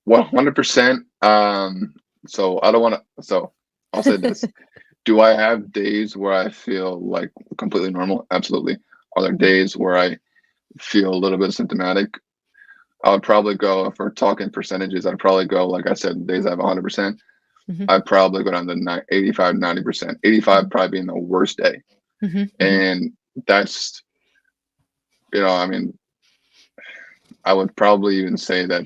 100%. So I don't want to. So I'll say this: do I have days where I feel like completely normal? Absolutely. Are there Mhm. days where I feel a little bit symptomatic? I would probably go, if we're talking percentages, I'd probably go, like I said, days I have 100%. Mhm, I'd probably go down to 85, 90%. 85 mhm, probably being the worst day. mhm, mhm. And that's, I mean, I would probably even say that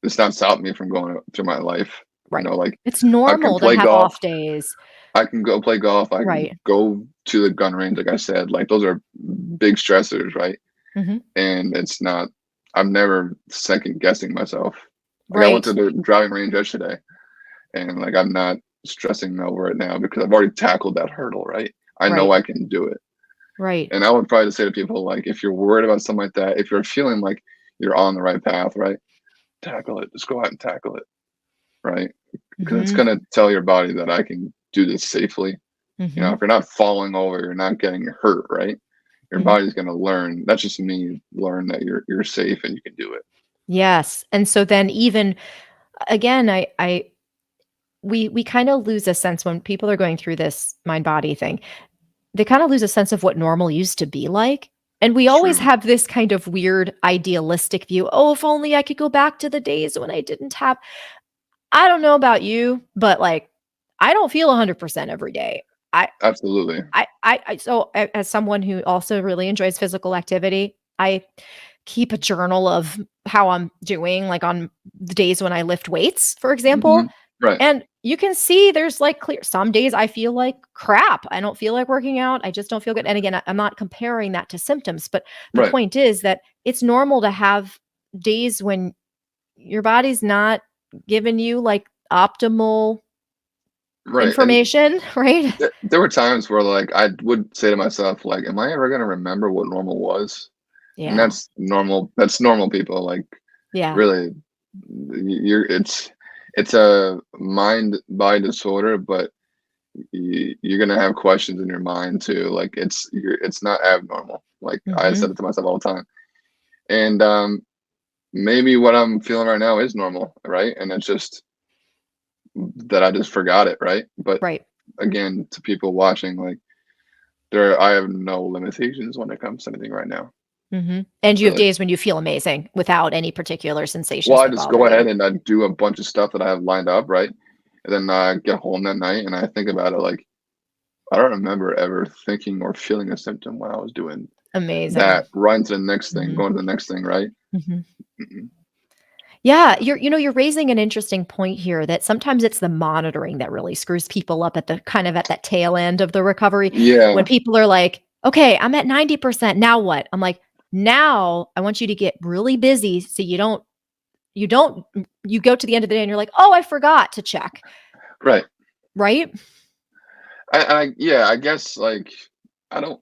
it's not stopping me from going through my life. Right. Like It's I can normal to play have golf. off days. I can go play golf. I can Right. go to the gun range, like I said. Like those are big stressors, right? Mhm. And it's not. I'm never second guessing myself. Like I went to Right. the driving range yesterday, and like I'm not stressing over it now because I've already tackled that hurdle, right? I know Right. I can do it. Right. And I would probably say to people, like, if you're worried about something like that, if you're feeling like you're on the right path, right? Tackle it. Just go out and tackle it, right? Because it's Mhm, gonna tell your body that I can do this safely. mhm, If you're not falling over, you're not getting hurt, right? Your mhm. body's gonna learn. That's just me. Learn that you're safe and you can do it. Yes, and so then even again, I we kinda lose a sense when people are going through this mind body thing, they kinda lose a sense of what normal used to be like, and we always True. have this kind of weird idealistic view, "Oh, if only I could go back to the days when I didn't have." I don't know about you, but, like, I don't feel 100% every day. I Absolutely. so as someone who also really enjoys physical activity, I keep a journal of how I'm doing, like, on the days when I lift weights, for example, Hmm. Right. and you can see there's, like, clear some days I feel like crap. I don't feel like working out. I just don't feel good, and again, I'm not comparing that to symptoms, but the Right. point is that it's normal to have days when your body's not giving you, like, optimal Right. And information, right? there were times where like I would say to myself, like, am I ever gonna remember what normal was? And Yeah. that's normal. That's normal people. Like Yeah. really, you're it's a mind body disorder, but you're gonna have questions in your mind too. Like it's not abnormal. Like I Mhm. said it to myself all the time. And maybe what I'm feeling right now is normal, right? And it's just that I just forgot it, right? But Right. again, to people watching, like I have no limitations when it comes to anything right now, Mhm. And you have really. days when you feel amazing without any particular Well, sensations I that just bother go ahead you. and I do a bunch of stuff that I have lined up, right? And then I get home that night and I think about it like I don't remember ever thinking or feeling a symptom when I was doing Amazing. that. Right into the next thing, Mhm. going to the next thing, right? Mhm. Mm-mm. Yeah, you're raising an interesting point here that sometimes it's the monitoring that really screws people up at the kind of at that tail end of the recovery when Yeah, people are like, "Okay, I'm at 90%, now what?" I'm like, "Now I want you to get really busy so you go to the end of the day and you're like, 'Oh, I forgot to check.'" right. Right? Yeah, I guess like I don't.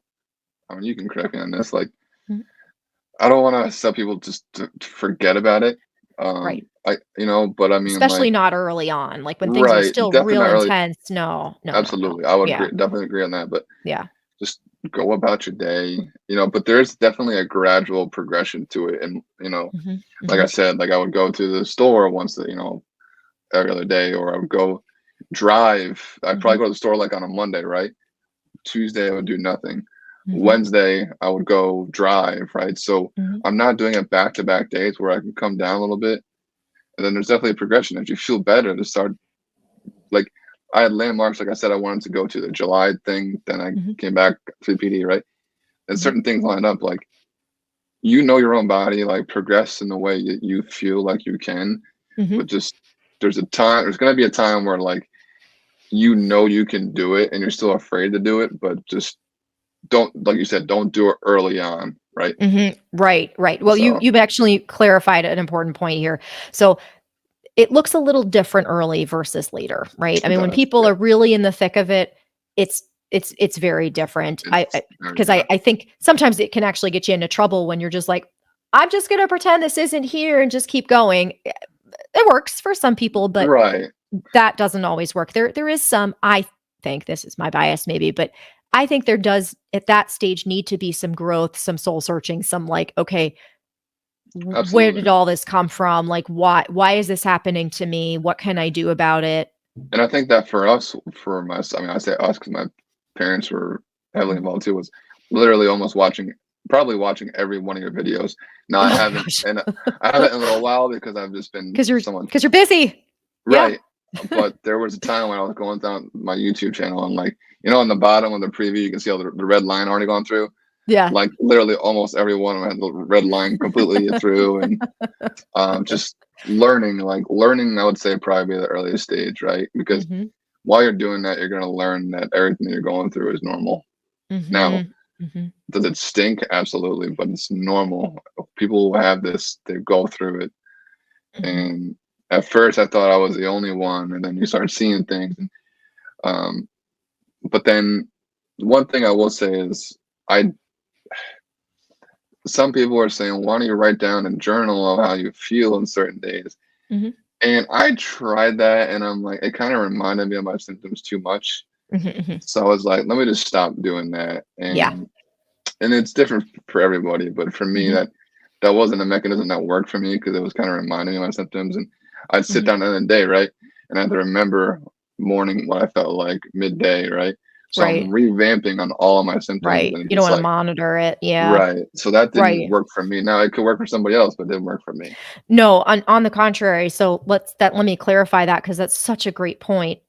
I mean, you can correct me on this. Like, Mhm. I don't want to tell people just to forget about it. Right. But I mean, Especially like, not early on, like, when things are right, still definitely real not really. intense, no, no, no, no. Absolutely, I would Yeah, agree, definitely agree on that. But yeah. just go about your day, But there's definitely a gradual progression to it, and Mhm, like I mhm, said, like I would go to the store once, every other day, or I would go drive. I'd probably mhm, go to the store like on a Monday, right? Tuesday, I would do nothing. mhm, Wednesday, I would go drive, right? So mhm, I'm not doing it back to back days where I can come down a little bit. And then there's definitely a progression. As you feel better to start, like, I had landmarks, like I said, I wanted to go to the July thing. Then I mhm, came back to the PD, right? And mhm, certain things line up. Like, your own body, like, progress in the way that you feel like you can. mhm. But just, there's going to be a time where, like, you can do it and you're still afraid to do it. But just don't, like you said, don't do it early on, right? Mhm. Right, right. Well, So, you've actually clarified an important point here. So, it looks a little different early versus later, right? I it mean, when does. people Yeah. are really in the thick of it, it's it's very different. It's very 'Cause different. I think sometimes it can actually get you into trouble when you're just like, "I'm just gonna pretend this isn't here and just keep going." It works for some people, but Right. that doesn't always work. There is some I think this is my bias maybe, but I think there does at that stage need to be some growth, some soul searching, some like, okay, where Absolutely. did all this come from? Like why is this happening to me? What can I do about it? And I think that for us, for my, I mean, I say us because my parents were heavily Mhm. involved too, was literally almost watching. probably watching every one of your videos. Now Oh my gosh. I haven't in a little while because I've just been Because you're someone because you're busy. Yeah. right. But there was a time when I was going down my YouTube channel and like, on the bottom of the preview, you can see all the red line already gone through. Yeah. Like literally almost every one of them had the red line completely through, and just learning, I would say probably the earliest stage, right? Because Mhm. while you're doing that, you're going to learn that everything you're going through is normal. Now, Mhm. Mhm. does it stink? Absolutely, but it's normal. People who have this, they go through it. Mhm. And at first, I thought I was the only one, and then you start seeing things. Um, but then, one thing I will say is, I some people are saying, why don't you write down a journal of how you feel in certain days? Mhm. And I tried that, and I'm like, it kind of reminded me of my symptoms too much. Mhm. Mhm. So I was like, let me just stop doing that. Yeah. And it's different for everybody, but for me, Mhm. that wasn't a mechanism that worked for me because it was kind of reminding me of my symptoms. And I'd sit Mhm. down at the end of the day, right? And I had to remember morning what I felt like, midday, right? So I'm Right. revamping on all of my symptoms, Right. and it's You don't just wanna like, monitor it. Yeah. right. So that didn't Right. work for me. Now it could work for somebody else, but it didn't work for me. No, on the contrary. So let me clarify that because that's such a great point.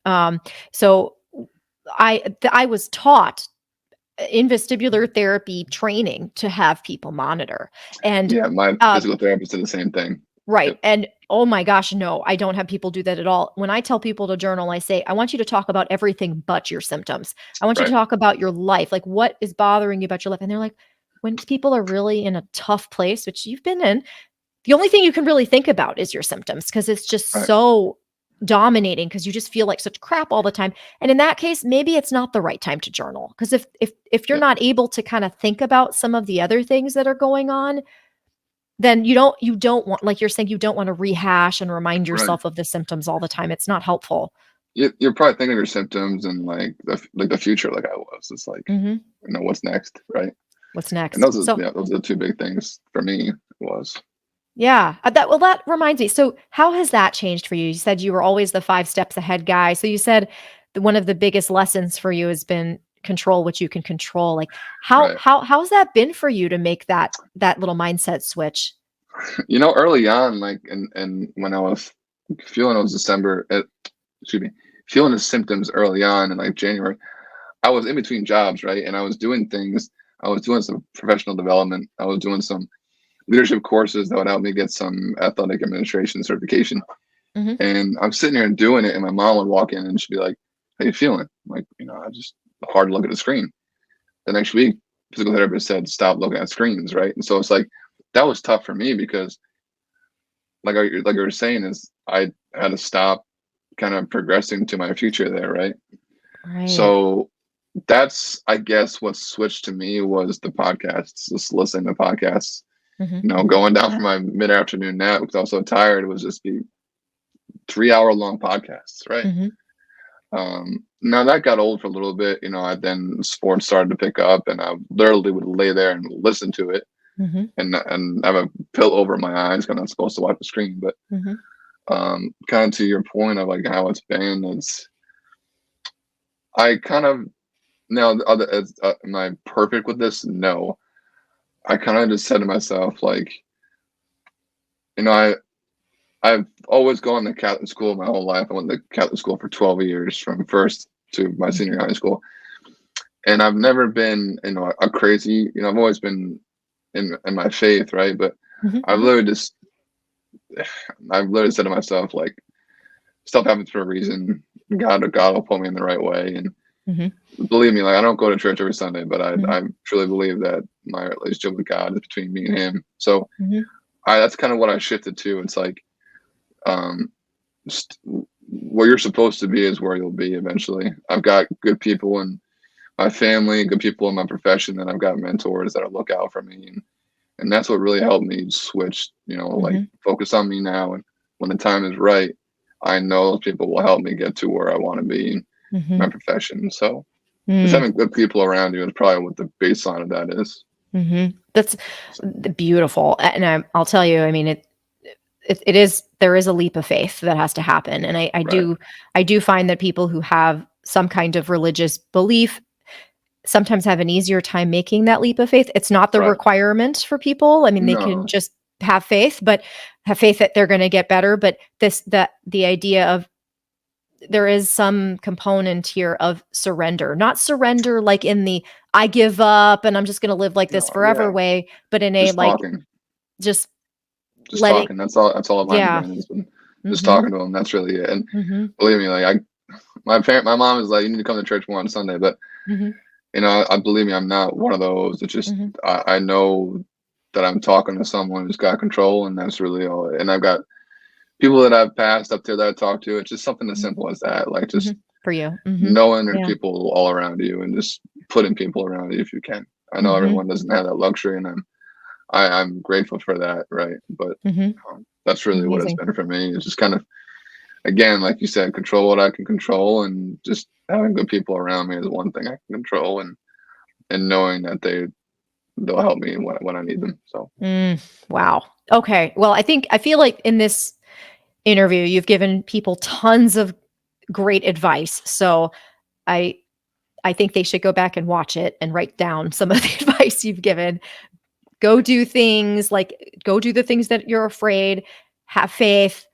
So I was taught in vestibular therapy training to have people monitor, and Yeah, my uh, physical therapist did the same thing. right. Yep. And oh my gosh, no, I don't have people do that at all. When I tell people to journal, I say, I want you to talk about everything but your symptoms. I want you to Right. talk about your life, like what is bothering you about your life. And they're like, when people are really in a tough place, which you've been in, the only thing you can really think about is your symptoms because it's just Right. so dominating because you just feel like such crap all the time. And in that case, maybe it's not the right time to journal because if you're Yep. not able to kind of think about some of the other things that are going on, then you don't want, like you're saying, you don't want to rehash and remind Right. yourself of the symptoms all the time. It's not helpful. You're probably thinking of your symptoms and like the future, like I was. It's like, Mhm. what's next, right? What's And next? So those are the two big things for me. Was yeah, that reminds me. So how has that changed for you? You said you were always the 5 steps ahead guy. So you said one of the biggest lessons for you has been control what you can control. Like right. how's that been for you to make that little mindset switch? Early on, like and when I was feeling it was December, excuse me, feeling the symptoms early on in like January, I was in between jobs, right? And I was doing things. I was doing some professional development. I was doing some leadership courses that would help me get some athletic administration certification. Mhm. And I'm sitting here and doing it, and my mom would walk in and she'd be like, "How you feeling?" I'm like, I just hard to look at the screen. The next week, physical therapist said, "Stop looking at screens," right? And so it's like that was tough for me because, like I was saying, is I had to stop kind of progressing to my future there, right? Right. So that's, I guess, what switched to me was the podcasts, just listening to podcasts. Mhm. Mhm. Going down for my mid afternoon nap because I was so tired. It was just be 3 hour long podcasts, right? Mhm. Now that got old for a little bit. I then sports started to pick up, and I literally would lay there and listen to it, Mhm. and have a pill over my eyes because I'm not supposed to watch the screen. But Mhm. kind of to your point of like how it's been, I kind of now am I perfect with this? No, I kind of just said to myself like, I I've always gone to Catholic school my whole life. I went to Catholic school for 12 years, from first to my senior Mhm. high school. And I've never been, a crazy, I've always been in my faith, right? But Mhm. I've Mhm. literally just, I've literally said to myself, like, stuff happens for a reason. God will pull me in the right way. And Mhm. believe me, like, I don't go to church every Sunday, but Mhm. I truly believe that my relationship with God is between me and Him. So Mhm. that's kind of what I shifted to. It's like, um, just where you're supposed to be is where you'll be eventually. I've got good people in my family, good people in my profession, and I've got mentors that look out for me, and that's what really helped me switch. Like Mhm. focus on me now, and when the time is right, I know those people will help me get to where I want to be in my Mhm. profession. So just Mm. having good people around you is probably what the baseline of that is. Mhm. That's So, beautiful, and I'll tell you, I mean, it is there is a leap of faith that has to happen, and I right, do I do find that people who have some kind of religious belief sometimes have an easier time making that leap of faith. It's not the Right. requirement for people. I mean, they can No. just have faith, but have faith that they're going to get better. But the idea of there is some component here of surrender, not surrender like in the I give up and I'm just going to live like this No. forever Yeah. way, but in a Just like talking. just Just letting, talking. That's all my yeah. brain has been. Just Mhm. talking to them. That's really it. And Mhm. believe me, like my mom is like, you need to come to church more on Sunday. But Mhm. I believe me, I'm not one of those. It's just Mhm. I know that I'm talking to someone who's got control, and that's really all. And I've got people that I've passed up to that I talk to. It's just something as Mhm. simple as that. Like just Mhm. For you. Mhm. knowing there's Yeah. people all around you, and just putting people around you if you can. I know Mhm. everyone doesn't have that luxury, and I'm grateful for that, right? But Mhm. that's really what it's Amazing. been for me. It's just kind of, again, like you said, control what I can control, and just having good people around me is one thing I can control, and knowing that they'll help me when I need them. So Mm, wow. Okay. Well, I feel like in this interview, you've given people tons of great advice. So I I think they should go back and watch it and write down some of the advice you've given. Go do things like go do the things that you're afraid, have faith,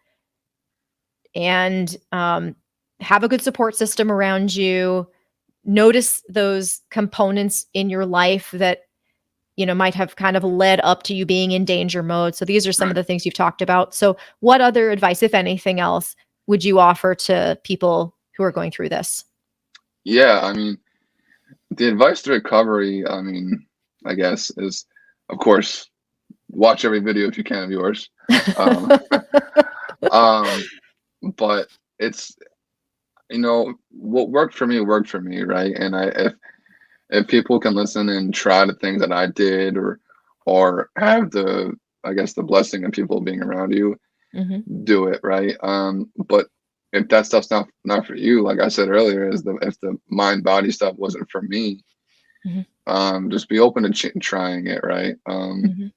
and have a good support system around you. Notice those components in your life that might have kind of led up to you being in danger mode. So these are some of right, the things you've talked about. So what other advice, if anything else, would you offer to people who are going through this? yeah. I mean, the advice to recovery, I mean, I guess is, of course, watch every video if you can of yours. Um, um, but it's what worked for me, right? And if people can listen and try the things that I did, or have the, I guess, the blessing of people being around you, Mhm, do it, right? But if that stuff's not for you, like I said earlier, is the if the mind body stuff wasn't for me, mhm, just be open to trying it, right? mhm,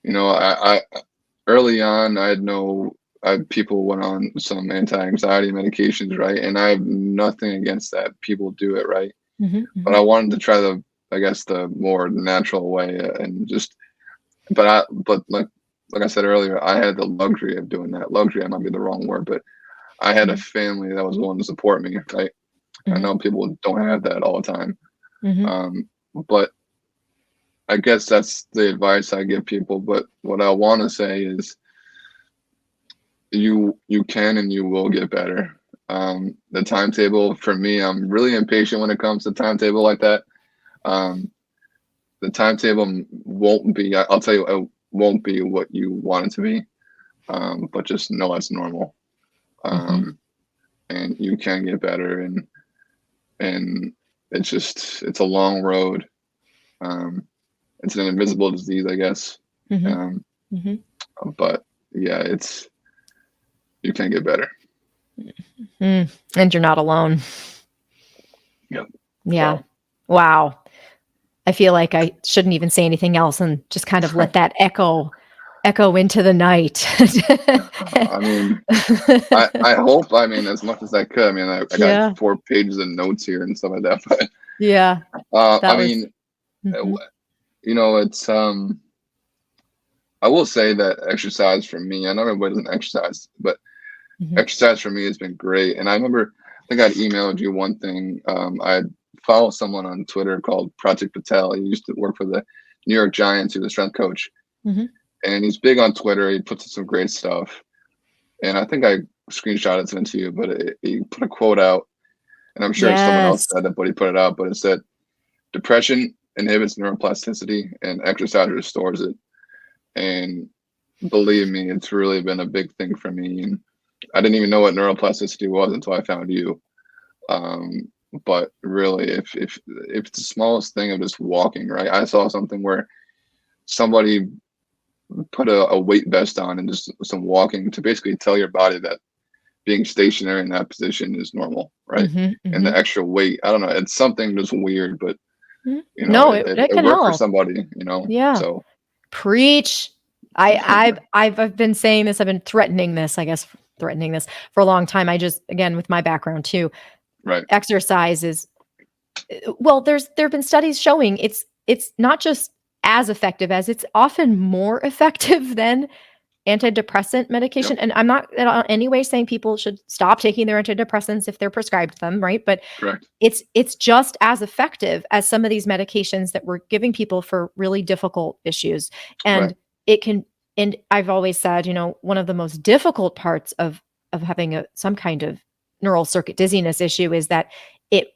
I early on, I had no people went on some anti-anxiety medications, right? And I have nothing against that. People do it, right? mhm, But mhm, I wanted to try I guess, the more natural way, and just, but like I said earlier, I had the luxury of doing that. Luxury, might be the wrong word, but I had a mhm, family that was willing to support me, right? I mhm, know people don't have that all the time. mhm, But I guess that's the advice I give people. But what I want to say is, you can and you will get better. The timetable for me, I'm really impatient when it comes to timetable like that. Um, the timetable won't be. I'll tell you, it won't be what you want it to be. But just know that's normal. mhm, Um, and you can get better, and it's a long road. Um, it's an invisible disease, I guess. mhm, Um, mhm. but yeah, you can get better. Mm, and you're not alone. Yep. Yeah. So Wow. I feel like I shouldn't even say anything else and just kind of let that echo into the night. I mean, I hope, I mean, as much as I could. I mean, I got Yeah. 4 pages of notes here and stuff like that. But Yeah. I That was mean, uh, mhm, it's I will say that exercise for me, I know everybody doesn't exercise, but mhm. exercise for me has been great. And I remember, I think I'd emailed you one thing. I follow someone on Twitter called Project Patel. He used to work for the New York Giants. He was a strength coach, Mhm. and he's big on Twitter. He puts in some great stuff. And I think I screenshotted it to you, but he put a quote out, and I'm sure someone else Yes. said it, but he put it out. But it said, depression inhibits neuroplasticity, and exercise restores it. And believe me, it's really been a big thing for me. And I didn't even know what neuroplasticity was until I found you. Um, but really, if it's the smallest thing of just walking, right? I saw something where somebody put a weight vest on and just some walking to basically tell your body that being stationary in that position is normal, right? Mhm, And the mhm, extra weight, I don't know, it's something just weird, but mhm. No, it it can worked for help. somebody. Yeah. So Preach. I've been saying this, I've been threatening this, I guess, threatening this for a long time. I just again, with my background too, right, exercise is Well, there have been studies showing it's not just as effective as it's often more effective than antidepressant Yep, medication. And I'm not in any way saying people should stop taking their antidepressants if they're prescribed them, right? But correct. it's just as effective as some of these medications that we're giving people for really difficult issues. Right, And it can, and I've always said, one of the most difficult parts of having some kind of neural circuit dizziness issue is that it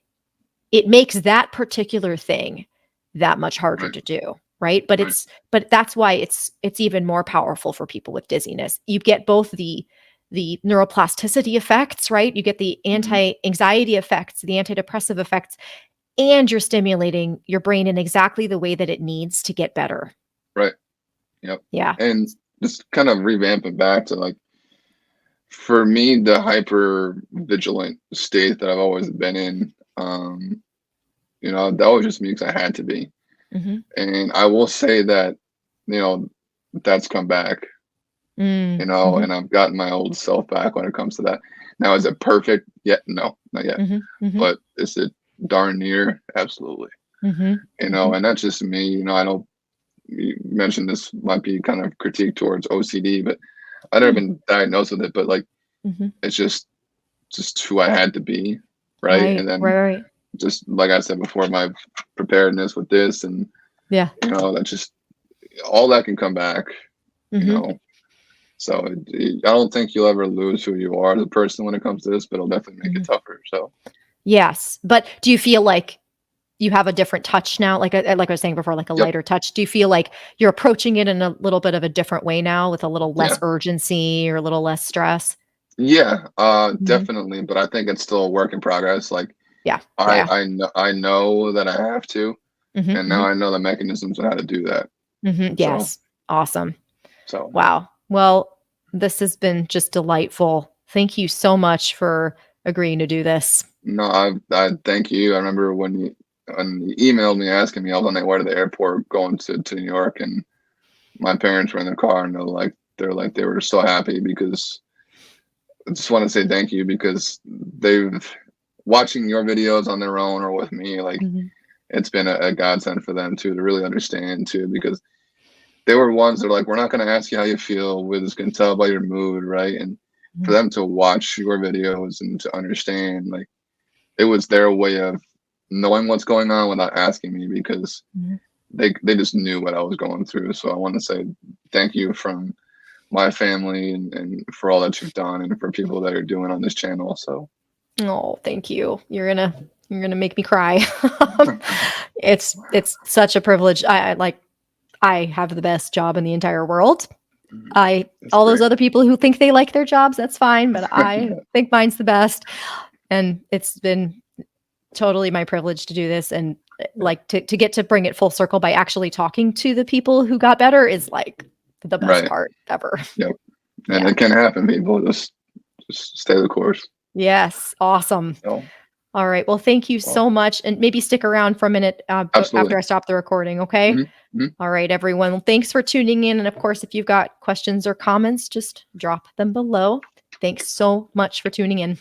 it makes that particular thing that much harder right, to do, right? But right. that's why it's even more powerful for people with dizziness. You get both the neuroplasticity effects, right? You get the Hmm. anti-anxiety effects, the antidepressive effects, and you're stimulating your brain in exactly the way that it needs to get better. Right. Yep. Yeah. And just kind of revamp it back to like, for me, the hyper vigilant state that I've always been in, that was just me because I had to be. Mhm. And I will say that, you know, that's come back, Mm. Mhm. and I've gotten my old self back when it comes to that. Now, is it perfect? Yet? No, not yet. Mhm. Mhm. But is it darn near? Absolutely. Mhm. Mhm. And that's just me. I don't, you mentioned this might be kind of critique towards OCD, but I've never Mm. been diagnosed with it. But like, Mhm. it's just who I had to be, right? Right. And Right. then Right. just like I said before, my preparedness with this, and Yeah. that just all that can come back, you Mhm. know. So I don't think you'll ever lose who you are as a person when it comes to this, but it'll definitely make it Mhm. tougher. So Yes, but do you feel like you have a different touch now? Like I was saying before, like a yep, lighter touch. Do you feel like you're approaching it in a little bit of a different way now with a little less yeah, urgency or a little less stress? yeah, Mhm. definitely. But I think it's still a work in progress. Like Yeah. I Yeah. I know that I have to, Mhm. and now Mhm. I know the mechanisms on how to do that. Mhm. So Yes. Awesome. so Wow. Well, this has been just delightful. Thank you so much for agreeing to do this. no, I thank you. I remember when you emailed me asking me, I was on my way to the airport going to New York, and my parents were in the car, and they're like they were so happy because I just want to say thank you because they've watching your videos on their own or with me, like Mhm. it's been a godsend for them too to really understand too, because they were ones that are like, we're not going to ask you how you feel, we're just going to tell by your mood, right? And for Mhm. them to watch your videos and to understand, like, it was their way of knowing what's going on without asking me, because Mhm. they just knew what I was going through. So I want to say thank you from my family, and for all that you've done, and for people that are doing on this channel. So Oh, thank you. You're gonna make me cry. It's such a privilege. I like I have the best job in the entire world. I it's all those great. other people who think they like their jobs, that's fine, but I think mine's the best. And it's been totally my privilege to do this and Yeah. like to get to bring it full circle by actually talking to the people who got better is like the best Right. part ever. Yep. And Yeah. it can happen, people. Just stay the course. Yes. Awesome. So, All right. Well, thank you well, so much. And maybe stick around for a minute after absolutely. I stop the recording. Okay. Hmm. Hmm. All right, everyone. Well, thanks for tuning in. And of course, if you've got questions or comments, just drop them below. Thanks so much for tuning in.